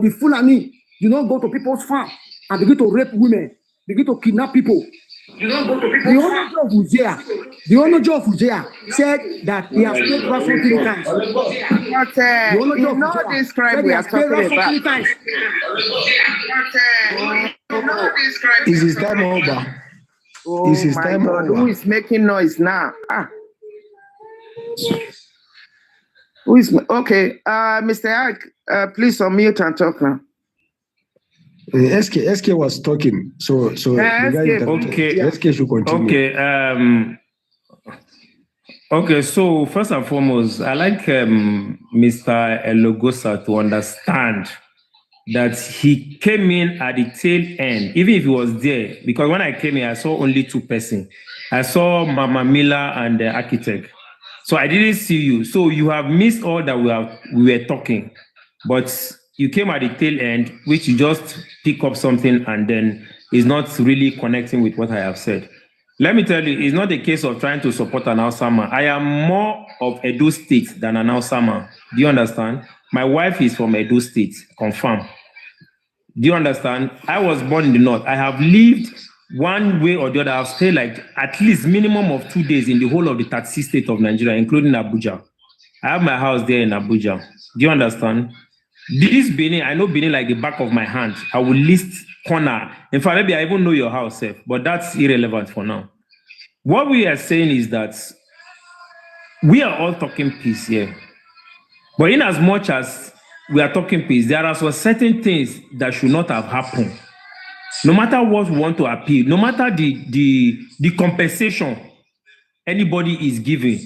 the Fulani, you don't go to people's farm and begin to rape women, begin to kidnap people. You don't go to people's farm. The owner of Ujea said that he has paid ransom 3 times. But you know this crime we are talking about. Is his time over? Oh Is his my time God, over? who is making noise now? Who is okay? Mr. Ike, please unmute and talk now. SK was talking, so the guy okay. SK should continue. Okay, so first and foremost, I like Mr. Elogosa to understand that he came in at the tail end, even if he was there, because when I came in, I saw only 2 persons. I saw Mama Mila and the architect. So I didn't see you. So you have missed all that we were talking. But you came at the tail end, which you just pick up something and then is not really connecting with what I have said. Let me tell you, it's not a case of trying to support an Hausa man. I am more of Edo State than an Hausa man. Do you understand? My wife is from Edo State, confirm. Do you understand? I was born in the north. I have lived one way or the other. I've stayed like at least minimum of 2 days in the whole of the 36 states of Nigeria, including Abuja. I have my house there in Abuja. Do you understand? This Benin, I know Benin like the back of my hand. I will list corner. In fact, maybe I even know your house, but that's irrelevant for now. What we are saying is that we are all talking peace here. But in as much as we are talking peace, there are some certain things that should not have happened. No matter what we want to appeal, no matter the compensation anybody is giving,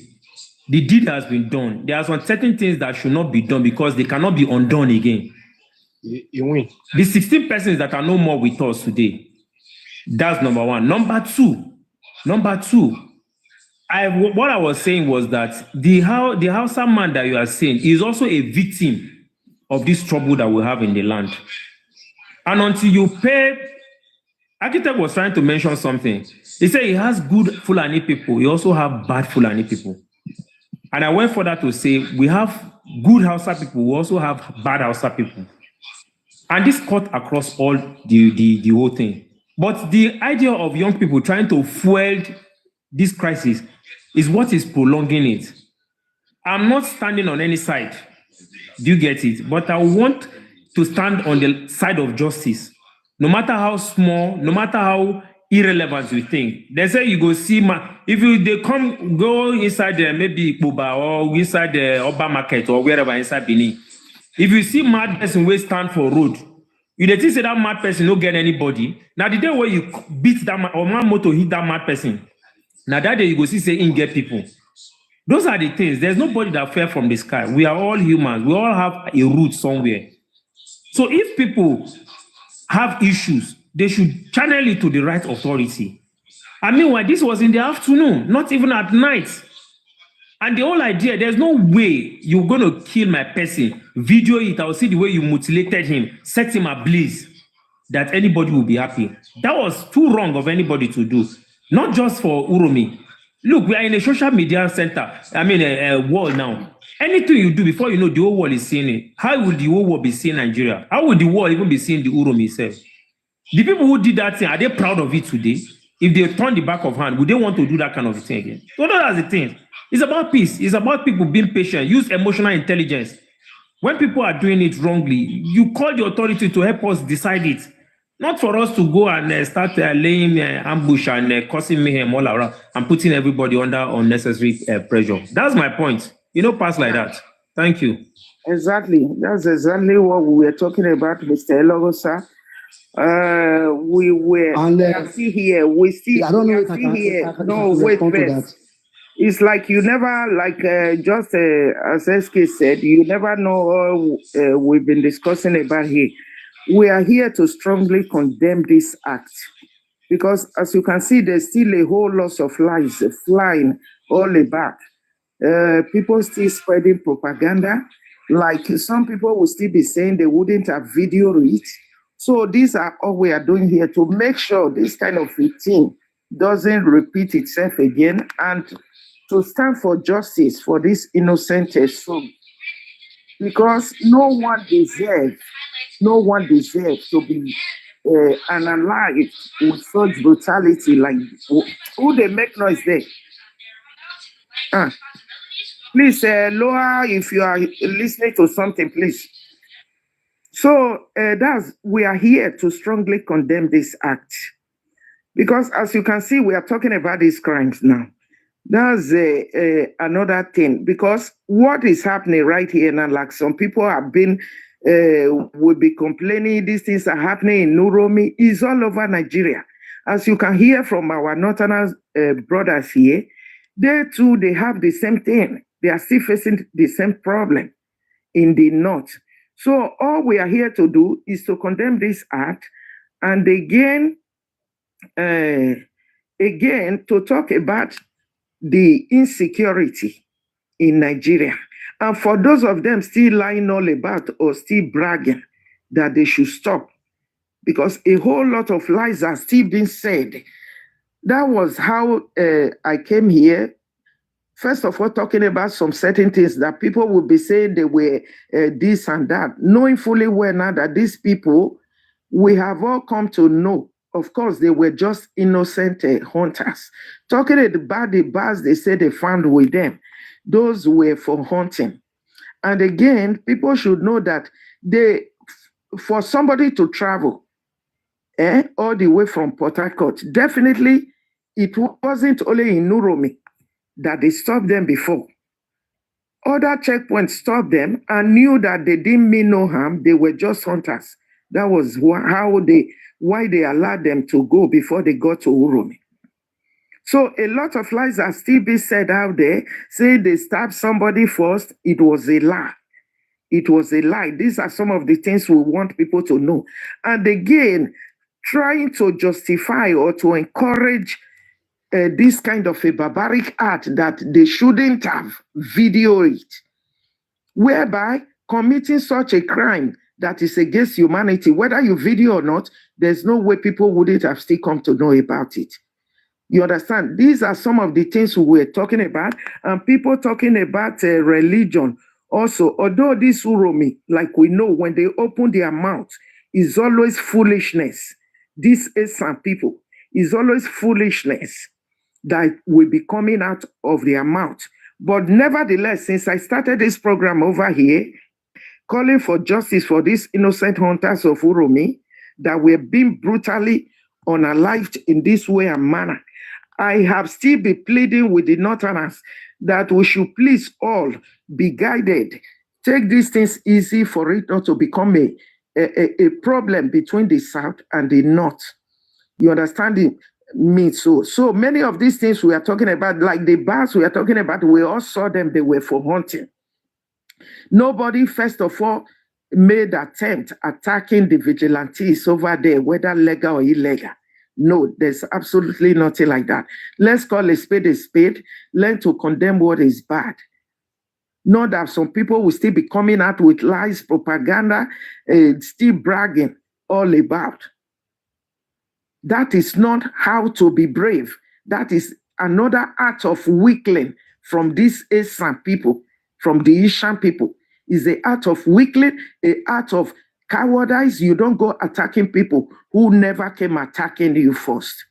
the deed has been done. There are some certain things that should not be done because they cannot be undone again. You win. The 16 persons that are no more with us today, that's number one. Number two, what I was saying was that the Hausa man that you are saying is also a victim of this trouble that we have in the land. And until you pay, architect was trying to mention something. He said he has good Fulani people. He also have bad Fulani people. And I went further to say we have good Hausa people. We also have bad Hausa people. And this cut across all the whole thing. But the idea of young people trying to fuel this crisis is what is prolonging it. I'm not standing on any side. Do you get it? But I want to stand on the side of justice. No matter how small, no matter how irrelevant you think. They say you go see, they go inside maybe Kuba or inside the Oba Market or wherever inside Benin. If you see mad person who stand for road, you dey think say that mad person no get anybody. Now the day where you beat that man or man motor hit that mad person, now that day you go see say in get people. Those are the things. There's nobody that fell from the sky. We are all humans. We all have a root somewhere. So if people have issues, they should channel it to the right authority. I mean, why this was in the afternoon, not even at night. And the whole idea, there's no way you're going to kill my person, video it, I'll see the way you mutilated him, set him ablaze, that anybody will be happy. That was too wrong of anybody to do. Not just for Uromi. Look, we are in a social media center, a world now. Anything you do before you know the whole world is seeing it, how would the whole world be seeing Nigeria? How would the world even be seeing the Uromi itself? The people who did that thing, are they proud of it today? If they turn the back of hand, would they want to do that kind of thing again? So that's the thing. It's about peace. It's about people being patient. Use emotional intelligence. When people are doing it wrongly, you call the authority to help us decide it. Not for us to go and start laying ambush and causing mayhem all around and putting everybody under unnecessary pressure. That's my point. Pass like that. Thank you. Exactly. That's exactly what we were talking about, Mr. Elogosa. We see here. We see. I don't know if I can. No, wait first. It's like you never, just as SK said, you never know all we've been discussing about here. We are here to strongly condemn this act because, as you can see, there's still a whole lot of lies flying all about. People still spreading propaganda. Like some people will still be saying they wouldn't have videoed it. So these are all we are doing here to make sure this kind of thing doesn't repeat itself again and to stand for justice for this innocent soul. Because no one deserves No one deserves to be analyzed with such brutality. Like, who they make noise there? Please lower if you are listening to something, please. So we are here to strongly condemn this act, because as you can see, we are talking about these crimes now. That's another thing, because what is happening right here now, like some people have been will be complaining these things are happening in Uromi, is all over Nigeria. As you can hear from our northern brothers here, they too, they have the same thing. They are still facing the same problem in the north. So all we are here to do is to condemn this act, and again to talk about the insecurity in Nigeria. And for those of them still lying all about or still bragging, that they should stop, because a whole lot of lies are still being said. That was how I came here. First of all, talking about some certain things that people would be saying they were this and that, knowing fully well now that these people, we have all come to know, of course, they were just innocent hunters. Talking about the bars they said they found with them, those were for hunting. And again, people should know that for somebody to travel all the way from Port Harcourt, definitely it wasn't only in Uromi that they stopped them before. Other checkpoints stopped them and knew that they didn't mean no harm. They were just hunters. That was why they allowed them to go before they got to Uromi. So a lot of lies are still being said out there, saying they stabbed somebody first. It was a lie. It was a lie. These are some of the things we want people to know. And again, trying to justify or to encourage this kind of a barbaric act that they shouldn't have videoed it, whereby committing such a crime that is against humanity, whether you video or not, there's no way people wouldn't have still come to know about it. You understand? These are some of the things we were talking about, and people talking about religion also. Although this Uromi, like we know, when they open their mouth, is always foolishness. This is some people, is always foolishness that will be coming out of their mouth. But nevertheless, since I started this program over here, calling for justice for these innocent hunters of Uromi that were being brutally unalived in this way and manner, I have still been pleading with the Northerners that we should please all be guided. Take these things easy for it not to become a problem between the South and the North. You understand me? So many of these things we are talking about, like the bars we are talking about, we all saw them, they were for hunting. Nobody, first of all, made attempt attacking the vigilantes over there, whether legal or illegal. No, there's absolutely nothing like that. Let's call a spade a spade. Learn to condemn what is bad. Not that some people will still be coming out with lies, propaganda, still bragging all about. That is not how to be brave. That is another act of weakling from these Asian people, from the Asian people. Is the act of weakling, an act of cowardice. You don't go attacking people who never came attacking you first.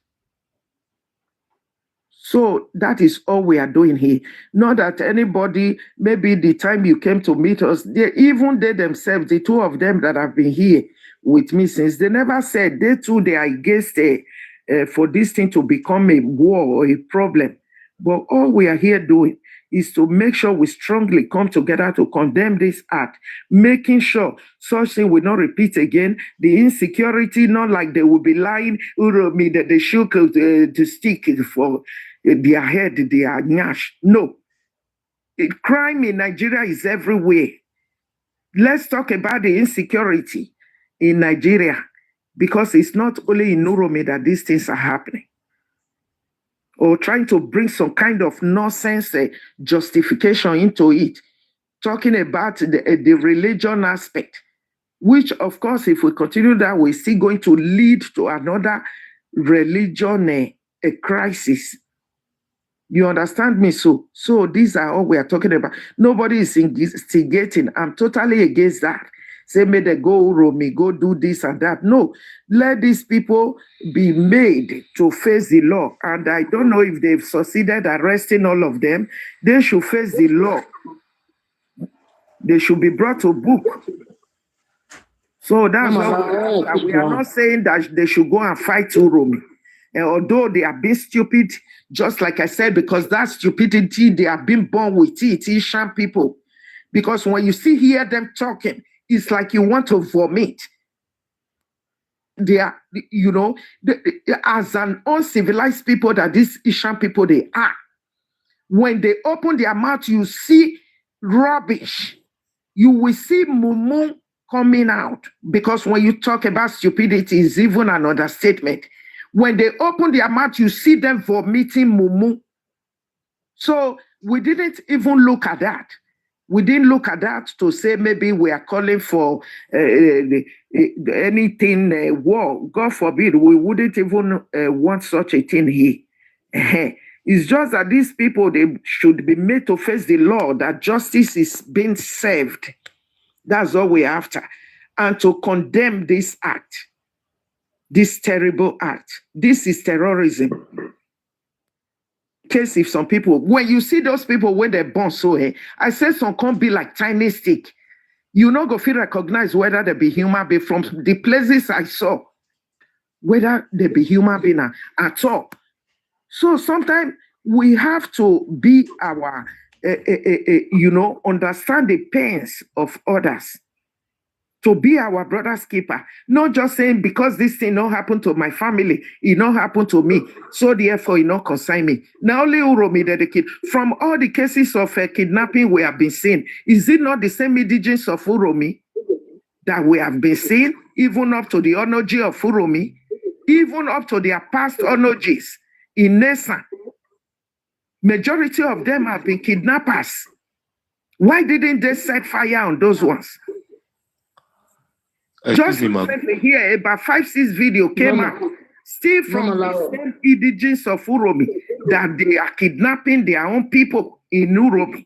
So that is all we are doing here. Not that anybody, maybe the time you came to meet us, even they themselves, the two of them that have been here with me since, they never said they too, they are against for this thing to become a war or a problem. But all we are here doing is to make sure we strongly come together to condemn this act, making sure such thing will not repeat again. The insecurity, not like they will be lying, Uromi, that they shook to stick for their head, their nyash. No. Crime in Nigeria is everywhere. Let's talk about the insecurity in Nigeria, because it's not only in Uromi that these things are happening. Or trying to bring some kind of nonsense justification into it, talking about the religion aspect, which, of course, if we continue that, we're still going to lead to another religion a crisis. You understand me? So these are all we are talking about. Nobody is instigating. I'm totally against that. say, may they go Uromi, go do this and that. No, let these people be made to face the law. And I don't know if they've succeeded arresting all of them. They should face the law. They should be brought to book. So that's what we are not saying that they should go and fight Uromi. And although they are being stupid, just like I said, because that stupidity, they are being born with it, Asian people. Because when you hear them talking, it's like you want to vomit. They are, as an uncivilized people that these Asian people they are. When they open their mouth, you see rubbish. You will see mumu coming out. Because when you talk about stupidity, it's even an understatement. When they open their mouth, you see them vomiting mumu. So we didn't even look at that. We didn't look at that to say maybe we are calling for anything war. God forbid, we wouldn't even want such a thing here. It's just that these people, they should be made to face the law, that justice is being served. That's all we're after. And to condemn this act, this terrible act. This is terrorism. Case if some people, when you see those people when they're born so, I said some can't be like tiny stick. You not go feel recognize whether they be human being from the places I saw, whether they be human being at all. So sometimes we have to be our, understand the pains of others. To be our brother's keeper, not just saying because this thing not happened to my family, it not happened to me, so therefore it not concern me. Now only Uromi dedicate from all the cases of kidnapping we have been seeing. Is it not the same indigents of Uromi that we have been seeing, even up to the onoji of Uromi, even up to their past onojis in Nesa? Majority of them have been kidnappers. Why didn't they set fire on those ones? Just recently here, about 5-6 video came out, still from the same indigents of Uromi, that they are kidnapping their own people in Uromi.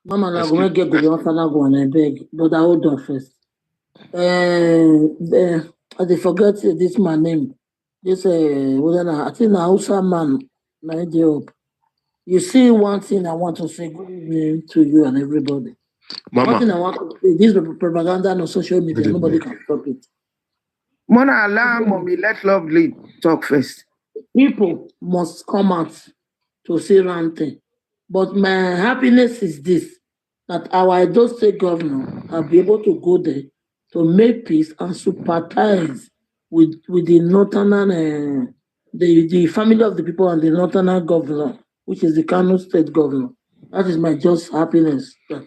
Mama, I'm going to get the answer now, go and I beg, but I hold on first. I forget this man name. This I think a Hausa man, my job. You see one thing I want to say good evening to you and everybody. Mama. One thing I want to say, this propaganda on social media, nobody can stop it. Mona, allow mommy, let Lovely talk first. People must come out to say ranting. But my happiness is this, that our Edo State governor will be able to go there to make peace and sympathize with the northern, the family of the people and the northern governor, which is the Kano State governor. That is my just happiness that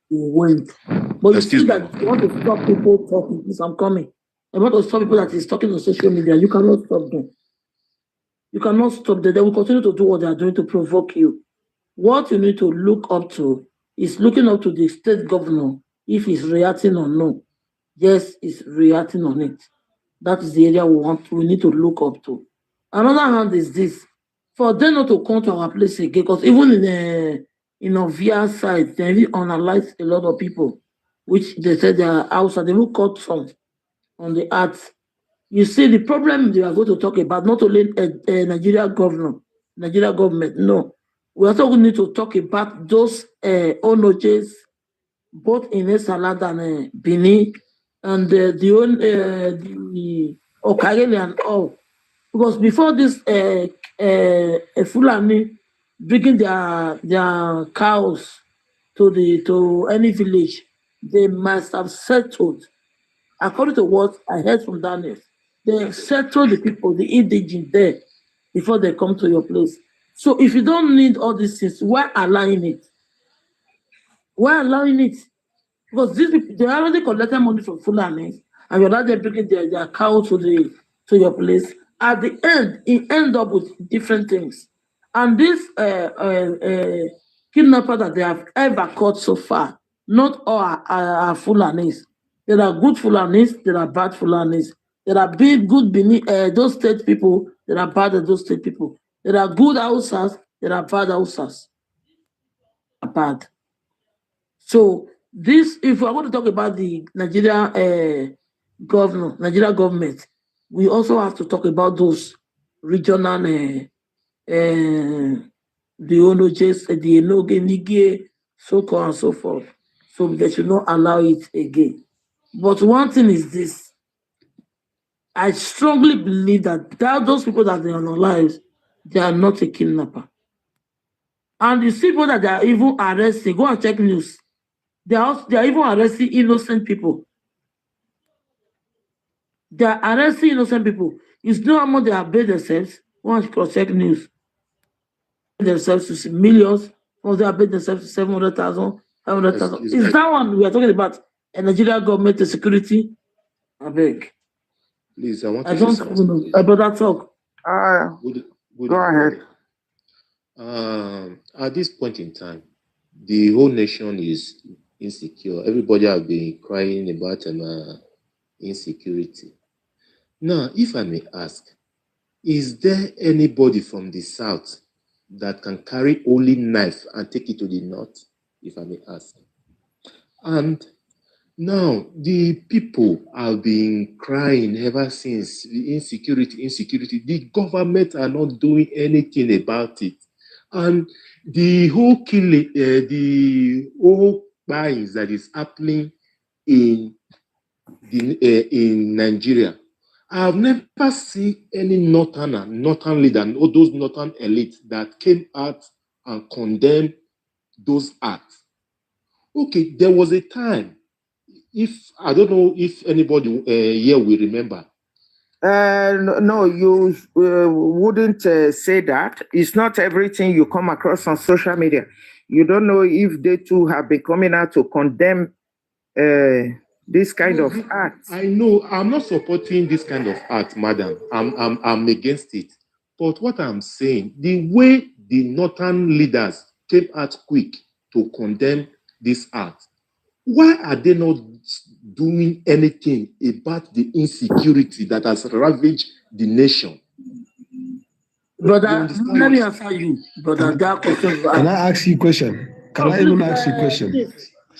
we went. But you see that you want to stop people talking. Please, I'm coming. I want to stop people that is talking on social media. You cannot stop them. You cannot stop them. They will continue to do what they are doing to provoke you. What you need to look up to is looking up to the state governor if he's reacting or no. Yes, he's reacting on it. That is the area we need to look up to. Another hand is this. For them not to come to our place again, because even in Ovia side, they analyze a lot of people, which they said they are outside. They will cut some on the arts. You see, the problem they are going to talk about, not only a Nigeria government, no. We also need to talk about those ONOJs, both in Salad and Bini, and the Okageli and all. Because before this, Fulani bringing their cows to any village, they must have settled. According to what I heard from Daniel, they settle the people, the indigent there, before they come to your place. So if you don't need all these things, why allowing it? Why allowing it? Because these people, they already collected money from Fulani, and you're not there bringing their cow to your place. At the end, it ends up with different things. And this kidnapper that they have ever caught so far, not all are Fulanis. There are good Fulanis, there are bad Fulanis. There are good those state people, there are bad those state people. There are good Hausas, there are bad Hausas. Bad. So This, if we are going to talk about the Nigeria government, we also have to talk about those regional the Onojes, the Enoge, Nige, so on and so forth. So they should not allow it again. But one thing is this: I strongly believe that those people that they are alive, they are not a kidnapper. And the people that they are even arresting, go and check news. They are even arresting innocent people. They are arresting innocent people. You know how much they have paid themselves? Go and cross-check news. Themselves to millions, or they have paid themselves to 700,000, 500,000. Is that one we are talking about? A Nigerian government, the security? I beg. Please, I want to I don't know about that talk. Go ahead. At this point in time, the whole nation is insecure. Everybody has been crying about insecurity. Now, if I may ask, is there anybody from the south that can carry only knife and take it to the north, if I may ask? And now the people have been crying ever since, insecurity. The government are not doing anything about it. And the whole killing, the whole kpais that is happening in Nigeria, I've never seen any northern leader, or those northern elites that came out and condemned those acts. Okay, there was a time, I don't know if anybody here will remember. No, you wouldn't say that. It's not everything you come across on social media. You don't know if they too have been coming out to condemn this kind of act. I know I'm not supporting this kind of act, madam. I'm against it. But what I'm saying, the way the northern leaders came out quick to condemn this act, why are they not doing anything about the insecurity that has ravaged the nation? Brother, let me answer you, brother. That question. Can I ask you a question? Can I even ask you a question?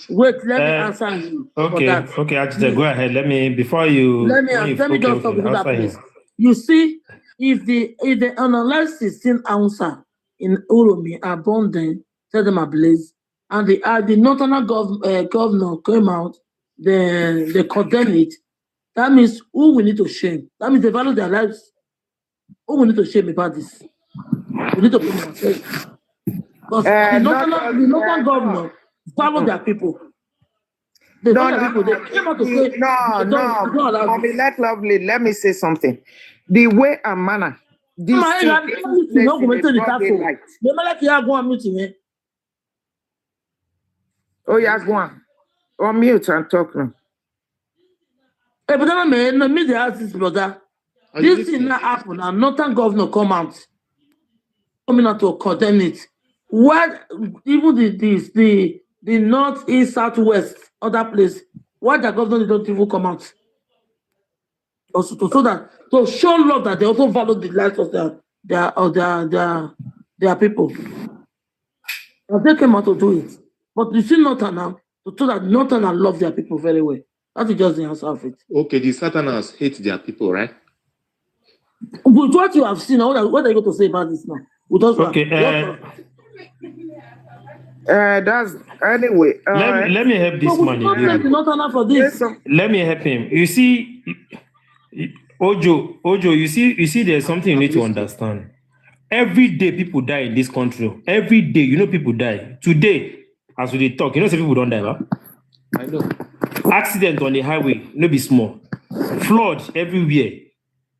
Wait, let me answer you. Okay, Achite, go ahead. Let me just talk about that, please. You see, if the analysis in Hausa in Uromi are born then, set them ablaze, and the northern governor came out, they condemn it. That means who we need to shame? That means they value their lives. Who we need to shame about this? We need to put ourselves. Because the northern governor follow their people. They follow their people. They came out to say, Mommy, let me say something. The way and manner. This oh, yeah, go on. On mute and talk now. Hey, but man, no, me, they ask this brother. This thing not happen, and northern governor come out. Coming out to condemn it. What even the north, east, southwest, other place, why the governor don't even come out? Also so that to show love that they also value the lives of their people. And they came out to do it. But you see northern now, to show that northern love their people very well. That is just the answer of it. Okay, the Southerners hate their people, right? With what you have seen, what are you going to say about this now? That's anyway. Let me help this man. Let me help him. You see, Ojo, you see, there's something you need to understand. Every day people die in this country. Every day, people die. Today, as we talk, some people don't die, huh? I know. Accident on the highway, no be small. Flood everywhere.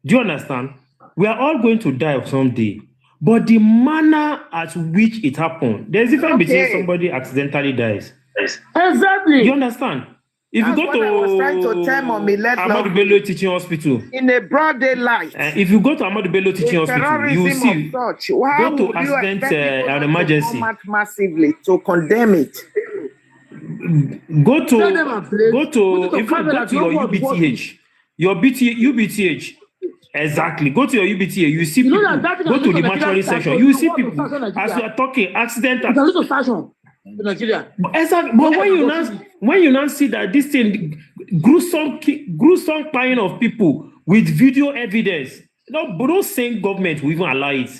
Do you understand? We are all going to die someday. But the manner at which it happened, there's a difference between somebody accidentally dies. Exactly. You understand? If you go to Ahmadu Bello Teaching Hospital, in a broad daylight, if you go to Ahmadu Bello Teaching Hospital, you will see. Go to accident and emergency. Massively to condemn it. Go to your UBTH. Your UBTH. Exactly. Go to your UBTA. You see people. Go to the mortuary section. You see people. As you are talking, accident. to Nigeria. Exactly. But when you now see that this thing gruesome killing of people with video evidence, no same government will even allow it.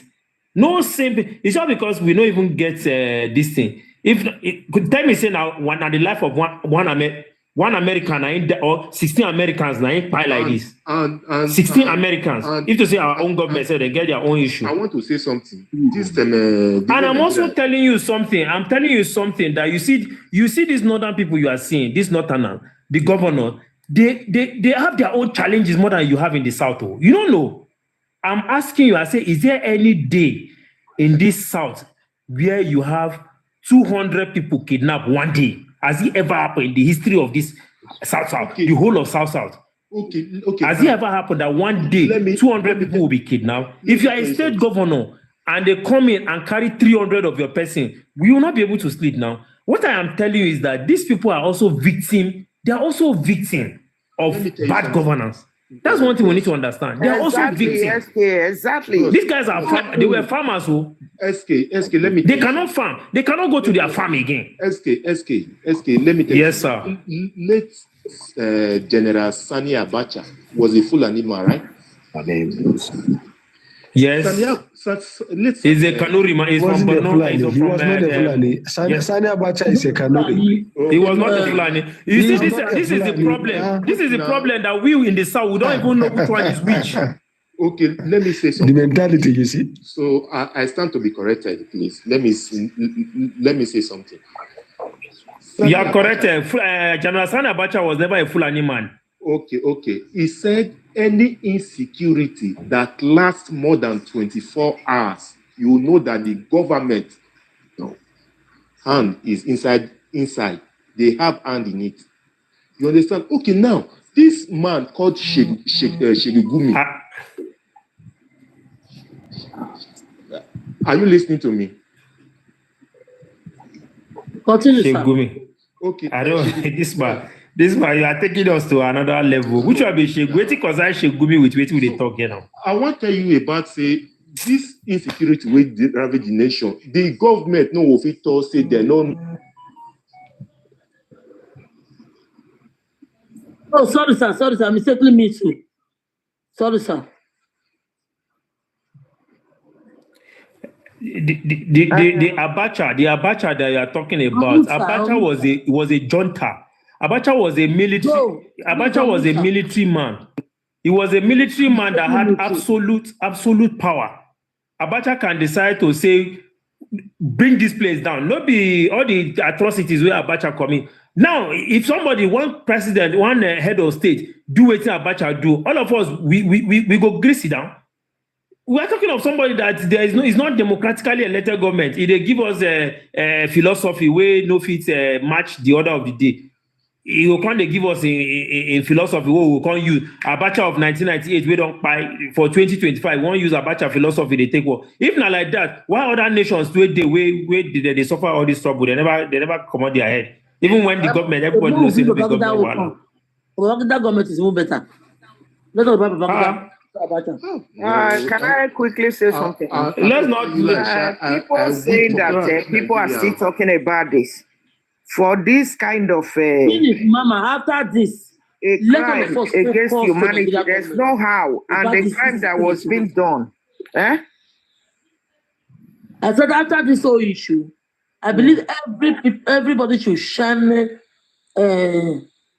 No same. It's just because we don't even get this thing. If could tell me say now the life of one American or 16 Americans now ain't pie like this. And 16 Americans. If to say our own government say they get their own issue. I want to say something. And I'm also telling you something. I'm telling you something that you see these northern people you are seeing, this northern, the governor, they have their own challenges more than you have in the south. Oh. You don't know. I'm asking you, I say, is there any day in this south where you have 200 people kidnapped one day? Has it ever happened in the history of this south, Okay. the whole of south? Okay. Has it ever happened that one day 200 people will be kidnapped? If you are a state governor and they come in and carry 300 of your person, we will not be able to sleep now. What I am telling you is that these people are also victim. They are also victim of bad governance. That's one thing we need to understand. They are also victims. Exactly. These guys are they were farmers who SK, let me. they cannot farm. They cannot go to their farm again. SK, let me tell you. Yes, sir. Late General Sani Abacha was a Fulani man, right? Yes. He's a Kanuri man. He's from Wasn't a Borno. Fulani. He's He from was not a Fulani. Sani Abacha is a Kanuri. He was not a Fulani. You see, was not a this is the Fulani. problem. This is the problem that we in the south we don't even know which one is which. Okay, let me say The something. mentality, you see. So I stand to be corrected, please. Let me say something. You are correct. General Sani Abacha was never a Fulani man. Okay. He said any insecurity that lasts more than 24 hours, you know that the government hand is inside. They have hand in it. You understand? Okay, now this man called Shegugumi. Are you listening to me? Continue, sir. Shegumi. Okay. I don't. This man, you are taking us to another level. Which will be Shegumi concern Shegumi with what they talk now. I want to tell you about say this insecurity will ravage the nation. The government no of it all say they no. Oh, sorry, sir. Mistakenly me too. Sorry, sir. The Abacha that you are talking about, Abacha was a junta. Abacha was a military. No, Abacha was a military man. He was a military man that had absolute power. Abacha can decide to say, bring this place down. Not be all the atrocities where Abacha coming. Now, if somebody, one president, one head of state, do what Abacha do, all of us we go greasy down. We are talking of somebody that there is it's not democratically elected government. They give us a philosophy where no fit match the order of the day. He will come, they give us a philosophy where we can't use Abacha of 1998. We don't buy for 2025. We won't use Abacha philosophy. They take what? If not like that, why other nations do it the way they suffer all this trouble? They never come out their head. Even when the government, everybody knows the government. That government is more better. Let us Abacha. Can I quickly say something? Let's not do that. People say that people are still talking about this. For this kind of Mama, after this, a crime against humanity, there's no how, and the crime that was being done. I said after this whole issue, I believe everybody should shine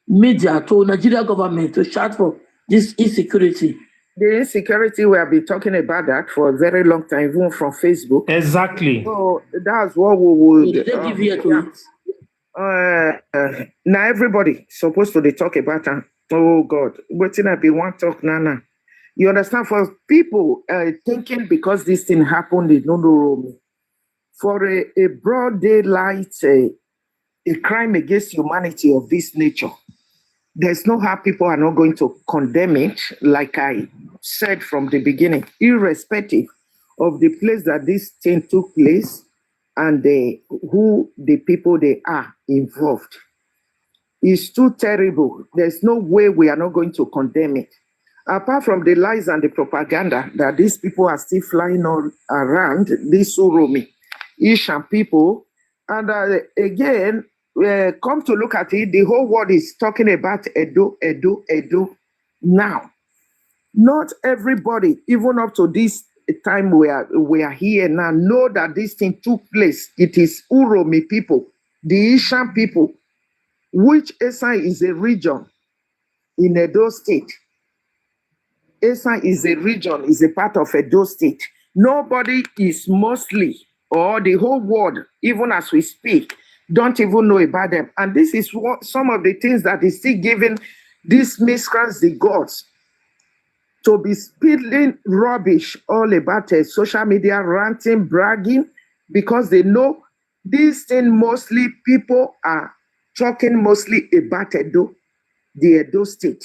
media to Nigeria government to shout for this insecurity. The insecurity, we have been talking about that for a very long time, even from Facebook. Exactly. So that's what we would give here to it. Now everybody supposed to talk about oh God, waiting I be one talk now. You understand? For people thinking because this thing happened in Uromi, for a broad daylight, a crime against humanity of this nature, there's no how people are not going to condemn it, like I said from the beginning, irrespective of the place that this thing took place and who the people they are involved. It's too terrible. There's no way we are not going to condemn it. Apart from the lies and the propaganda that these people are still flying all around, these Uromi, Ishan people And again, come to look at it, the whole world is talking about Edo now. Not everybody, even up to this time we are here now, know that this thing took place. It is Uromi people, the Ishan people, which Esan is a region in Edo State. Esan is a region, is a part of Edo State. Nobody is mostly, or the whole world, even as we speak, don't even know about them. And this is what some of the things that is still giving these miscreants the gods to be spilling rubbish all about social media, ranting, bragging, because they know this thing mostly people are talking mostly about Edo, the Edo State.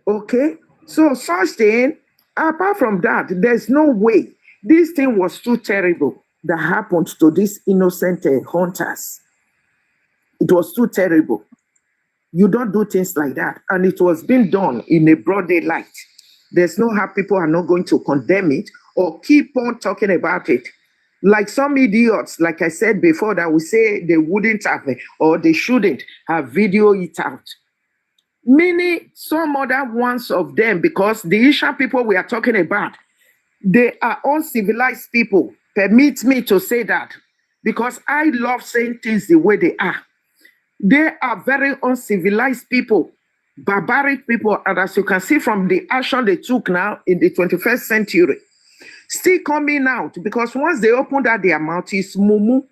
Okay? So such thing, apart from that, there's no way. This thing was too terrible that happened to these innocent hunters. It was too terrible. You don't do things like that. And it was being done in a broad daylight. There's no how people are not going to condemn it or keep on talking about it. Like some idiots, like I said before, that will say they wouldn't have or they shouldn't have video it out. Many, some other ones of them, because the Isha people we are talking about, they are uncivilized people. Permit me to say that, because I love saying things the way they are. They are very uncivilized people, barbaric people, and as you can see from the action they took now in the 21st century, still coming out, because once they open that their mouth, it's mumu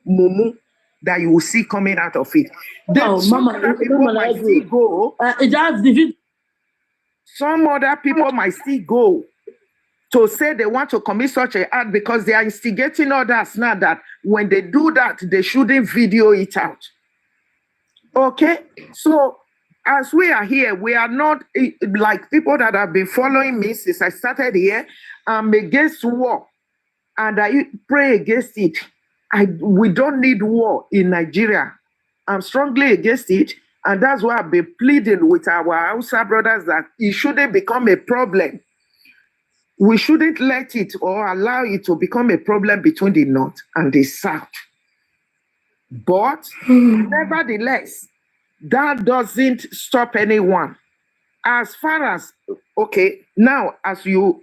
that you will see coming out of it. Then some other people might still go. Some other people might still go to say they want to commit such an act because they are instigating others now that when they do that, they shouldn't video it out. Okay, so as we are here, we are not like people that have been following me since I started here. I'm against war, and I pray against it. We don't need war in Nigeria. I'm strongly against it, and that's why I've been pleading with our Hausa brothers that it shouldn't become a problem. We shouldn't let it or allow it to become a problem between the North and the South. But nevertheless, that doesn't stop anyone. As far as, okay, now as you,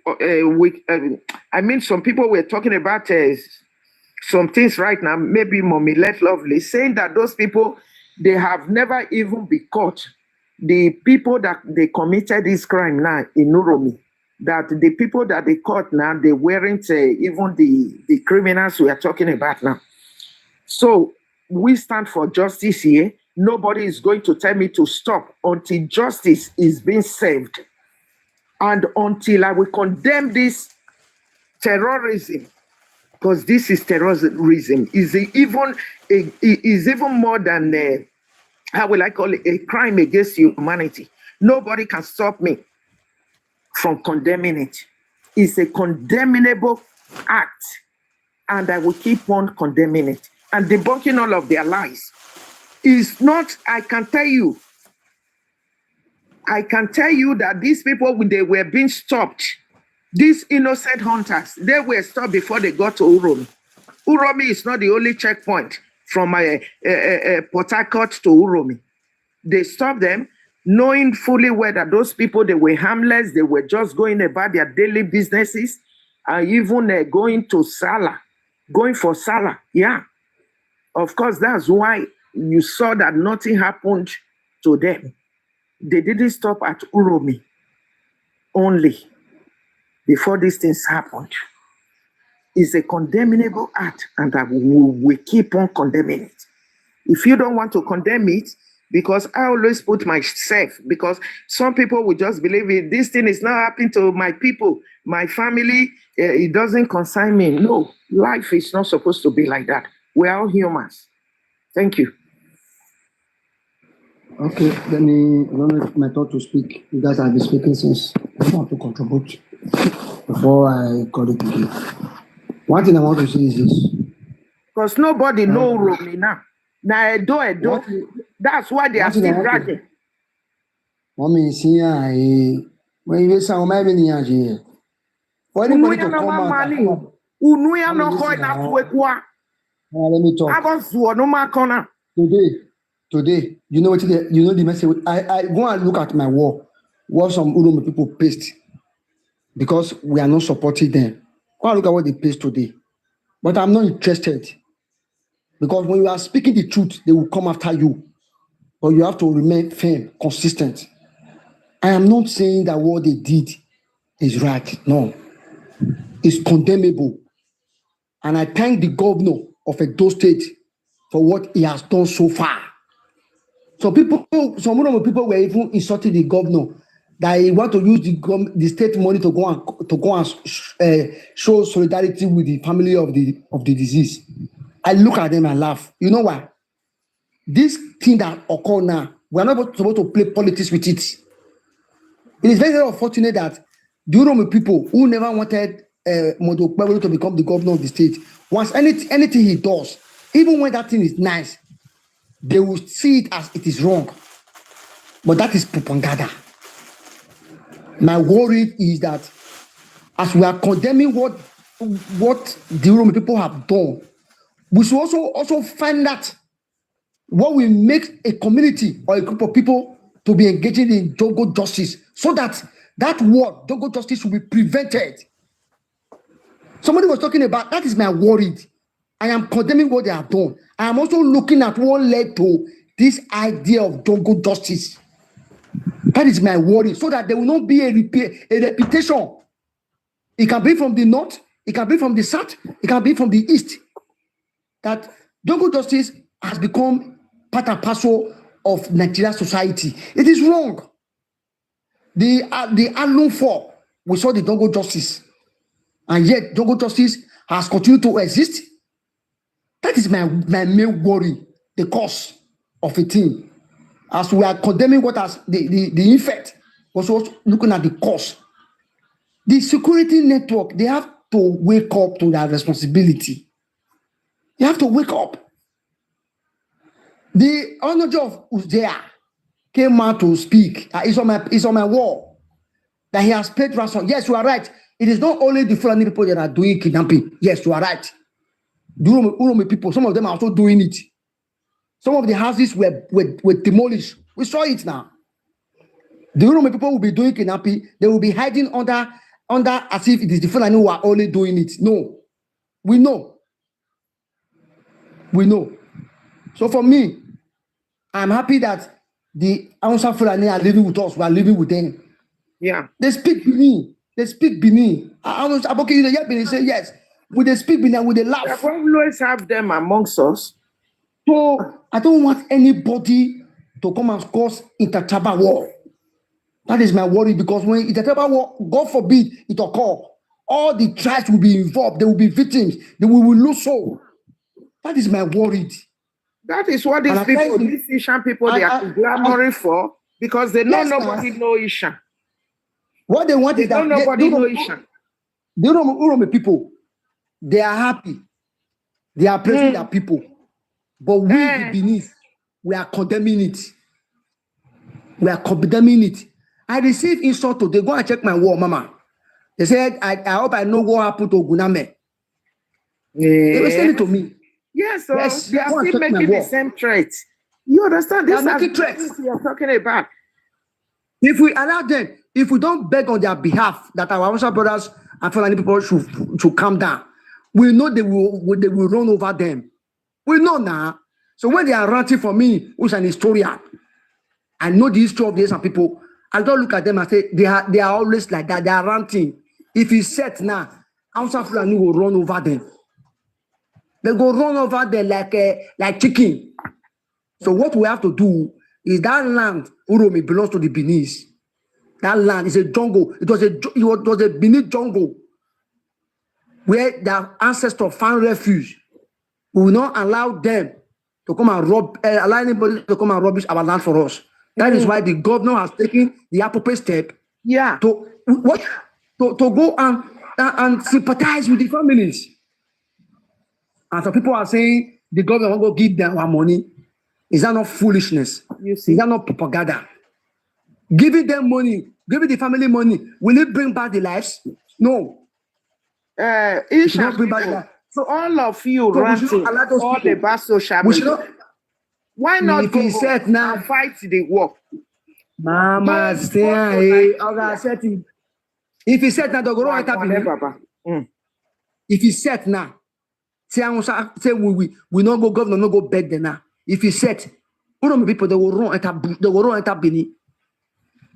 I mean, some people were talking about some things right now, maybe Mommy Let Lovely, saying that those people, they have never even been caught. The people that they committed this crime now in Uromi, that the people that they caught now, they weren't even the criminals we are talking about now. So we stand for justice here. Nobody is going to tell me to stop until justice is being served. And until I will condemn this terrorism, because this is terrorism, is even more than, how will I call it, a crime against humanity. Nobody can stop me from condemning it. It's a condemnable act, and I will keep on condemning it and debunking all of their lies. Is not, I can tell you that these people, they were being stopped. These innocent hunters, they were stopped before they got to Uromi. Uromi is not the only checkpoint from Port Harcourt to Uromi. They stopped them, knowing fully well that those people, they were harmless. They were just going about their daily businesses, and even going to Salah, going for Salah. Yeah, of course, that's why you saw that nothing happened to them. They didn't stop at Uromi only before these things happened. It's a condemnable act, and we keep on condemning it. If you don't want to condemn it, because I always put myself, because some people will just believe it, this thing is not happening to my people, my family, it doesn't concern me. No, life is not supposed to be like that. We're all humans. Thank you. Okay, let me, I don't know if my thought to speak. You guys have been speaking since. I want to contribute before I call it again. One thing I want to say is this. Because nobody knows Uromi now. Now, Edo, that's why they are still dragging. One minute, see, when you say, I'm having the here. For anybody to come out, Let me talk. Today, you know what? You know the message. I go and look at my wall. What some Uromi people paste because we are not supporting them. Go and look at what they paste today. But I'm not interested because when you are speaking the truth, they will come after you. But you have to remain firm, consistent. I am not saying that what they did is right. No, it's condemnable. And I thank the governor of Edo State for what he has done so far. Some of the people were even insulting the governor that he want to use the state money to go and show solidarity with the family of the disease. I look at them and laugh. You know why? This thing that occur now, we are not supposed to play politics with it. It is very, very unfortunate that the Uromi people who never wanted Modo to become the governor of the state, once anything he does, even when that thing is nice, they will see it as it is wrong. But that is propaganda. My worry is that as we are condemning what the Uromi people have done, we should also find that what will make a community or a group of people to be engaging in jungle justice, so that word, jungle justice, will be prevented. Somebody was talking about that. Is my worry. I am condemning what they have done. I am also looking at what led to this idea of jungle justice. That is my worry, so that there will not be a reputation. It can be from the north, it can be from the south, it can be from the east. That jungle justice has become part and parcel of Nigerian society. It is wrong. The Alone 4, we saw the jungle justice, and yet jungle justice has continued to exist. That is my main worry, the cause of a thing. As we are condemning what has the effect, also looking at the cause. The security network, they have to wake up to their responsibility. They have to wake up. The Honorable of Uzea came out to speak. It's on my wall that he has paid ransom. Yes, you are right. It is not only the Fulani people that are doing kidnapping. Yes, you are right. The Uromi people, some of them are also doing it. Some of the houses were demolished. We saw it now. The Uromi people will be doing kidnapping. They will be hiding under as if it is the Fulani who are only doing it. No, we know. We know. So for me, I'm happy that the Hausa Fulani are living with us. We are living with them. Yeah. They speak Benin. They speak Benin. Benin say yes. Will they speak Benin? Will they laugh? We always have them amongst us. So I don't want anybody to come and cause intertribal war. That is my worry, because when intertribal war, God forbid, it occur, all the tribes will be involved. They will be victims. They will lose soul. That is my worry. That is what these people, these Ishan people, they are clamoring for, because they know nobody know Ishan. What they want is that nobody know Ishan. The Uromi people, they are happy. They are praising their people. But we, the Benin, we are condemning it. We are condemning it. I received insult today. Go and check my wall, Mama. They said, I hope I know what happened to Guname. They were saying it to me. Yes, so yes, they are still making the same threats. You understand? This is threats you're talking about. If we allow them, if we don't beg on their behalf that our Hausa brothers and Fulani people should calm down, we know they will run over them. We know now. So when they are ranting for me, who's an historian, I know the history of these people. I don't look at them and say they are always like that. They are ranting. If it's set now, Hausa Fulani will run over them. They go run over there like chicken. So what we have to do is that land, Uromi, belongs to the Benin. That land is a jungle. It was a Benin jungle where their ancestors found refuge. We will not allow them to come and allow anybody to come and rubbish our land for us. That is why the governor has taken the appropriate step. Yeah. To go and sympathize with the families. And some people are saying the government will go give them our money. Is that not foolishness? Is that not propaganda? Giving them money, giving the family money, will it bring back the lives? No. Ishan people, So all of you So we should ranting not allow those all people. about social We should media. not. Why not If go he said now, and fight the war? Mama, Go stay to here. Nigeria. Okay, set him. If he said now, they'll go right up in him. Baba. If he said now, say we not go governor, no go beg them now. If he said, Uromi people they will run enter Benin.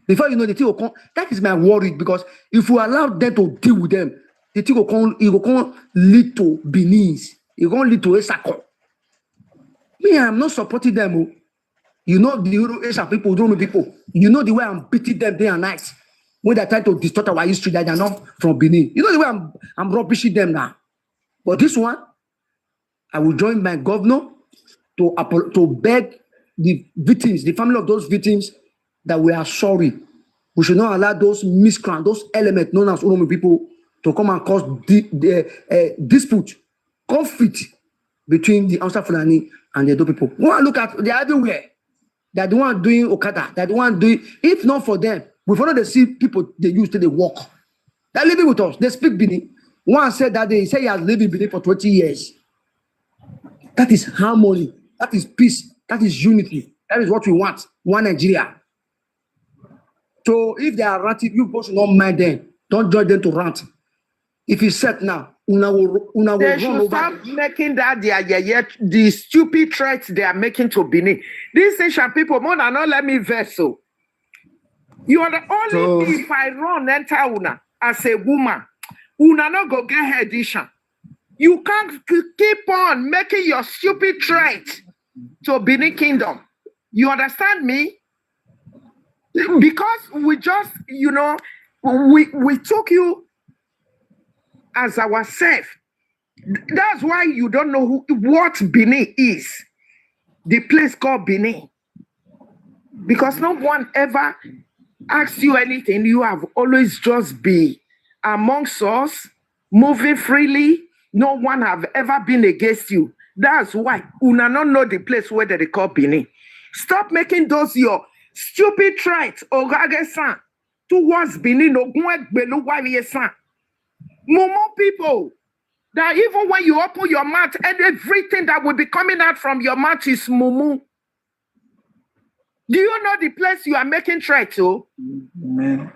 Before you know the thing will come. That is my worry because if we allow them to deal with them, the thing will come. It will come lead to Benin's. It will lead to Esako. Me, I'm not supporting them. Oh. You know the Asian people, Uromi people. You know the way I'm beating them day and night when they're trying to distort our history that they're not from Benin. You know the way I'm rubbishing them now. But this one, I will join my governor to beg the victims, the family of those victims, that we are sorry. We should not allow those miscreants, those elements known as Uromi people, to come and cause dispute, conflict between the Hausa Fulani and the Edo people. Go and look at, they are everywhere. They're the one doing Okada. They're the one doing, if not for them, we follow the see people they use to they walk. They're living with us. They speak Benin. One said that he said he has lived in Benin for 20 years. That is harmony. That is peace. That is unity. That is what we want. One Nigeria. So if they are ranting, you both should not mind them. Don't join them to rant. If it's set now, Una will They run should over. stop making that the stupid threats they are making to Benin. These Asian people, more than not let me vex so. You are the only if I run enter Una as a woman, Una not go get her edition. You can't keep on making your stupid threat to Benin Kingdom. You understand me? Because we just, we took you as ourselves. That's why you don't know what Benin is. The place called Benin. Because no one ever asks you anything. You have always just been amongst us, moving freely. No one have ever been against you. That's why Una not know the place where they call Benin. Stop making those your stupid threats towards Benin. Momo people, that even when you open your mouth, and everything that will be coming out from your mouth is mumu. Do you know the place you are making threats to? Amen.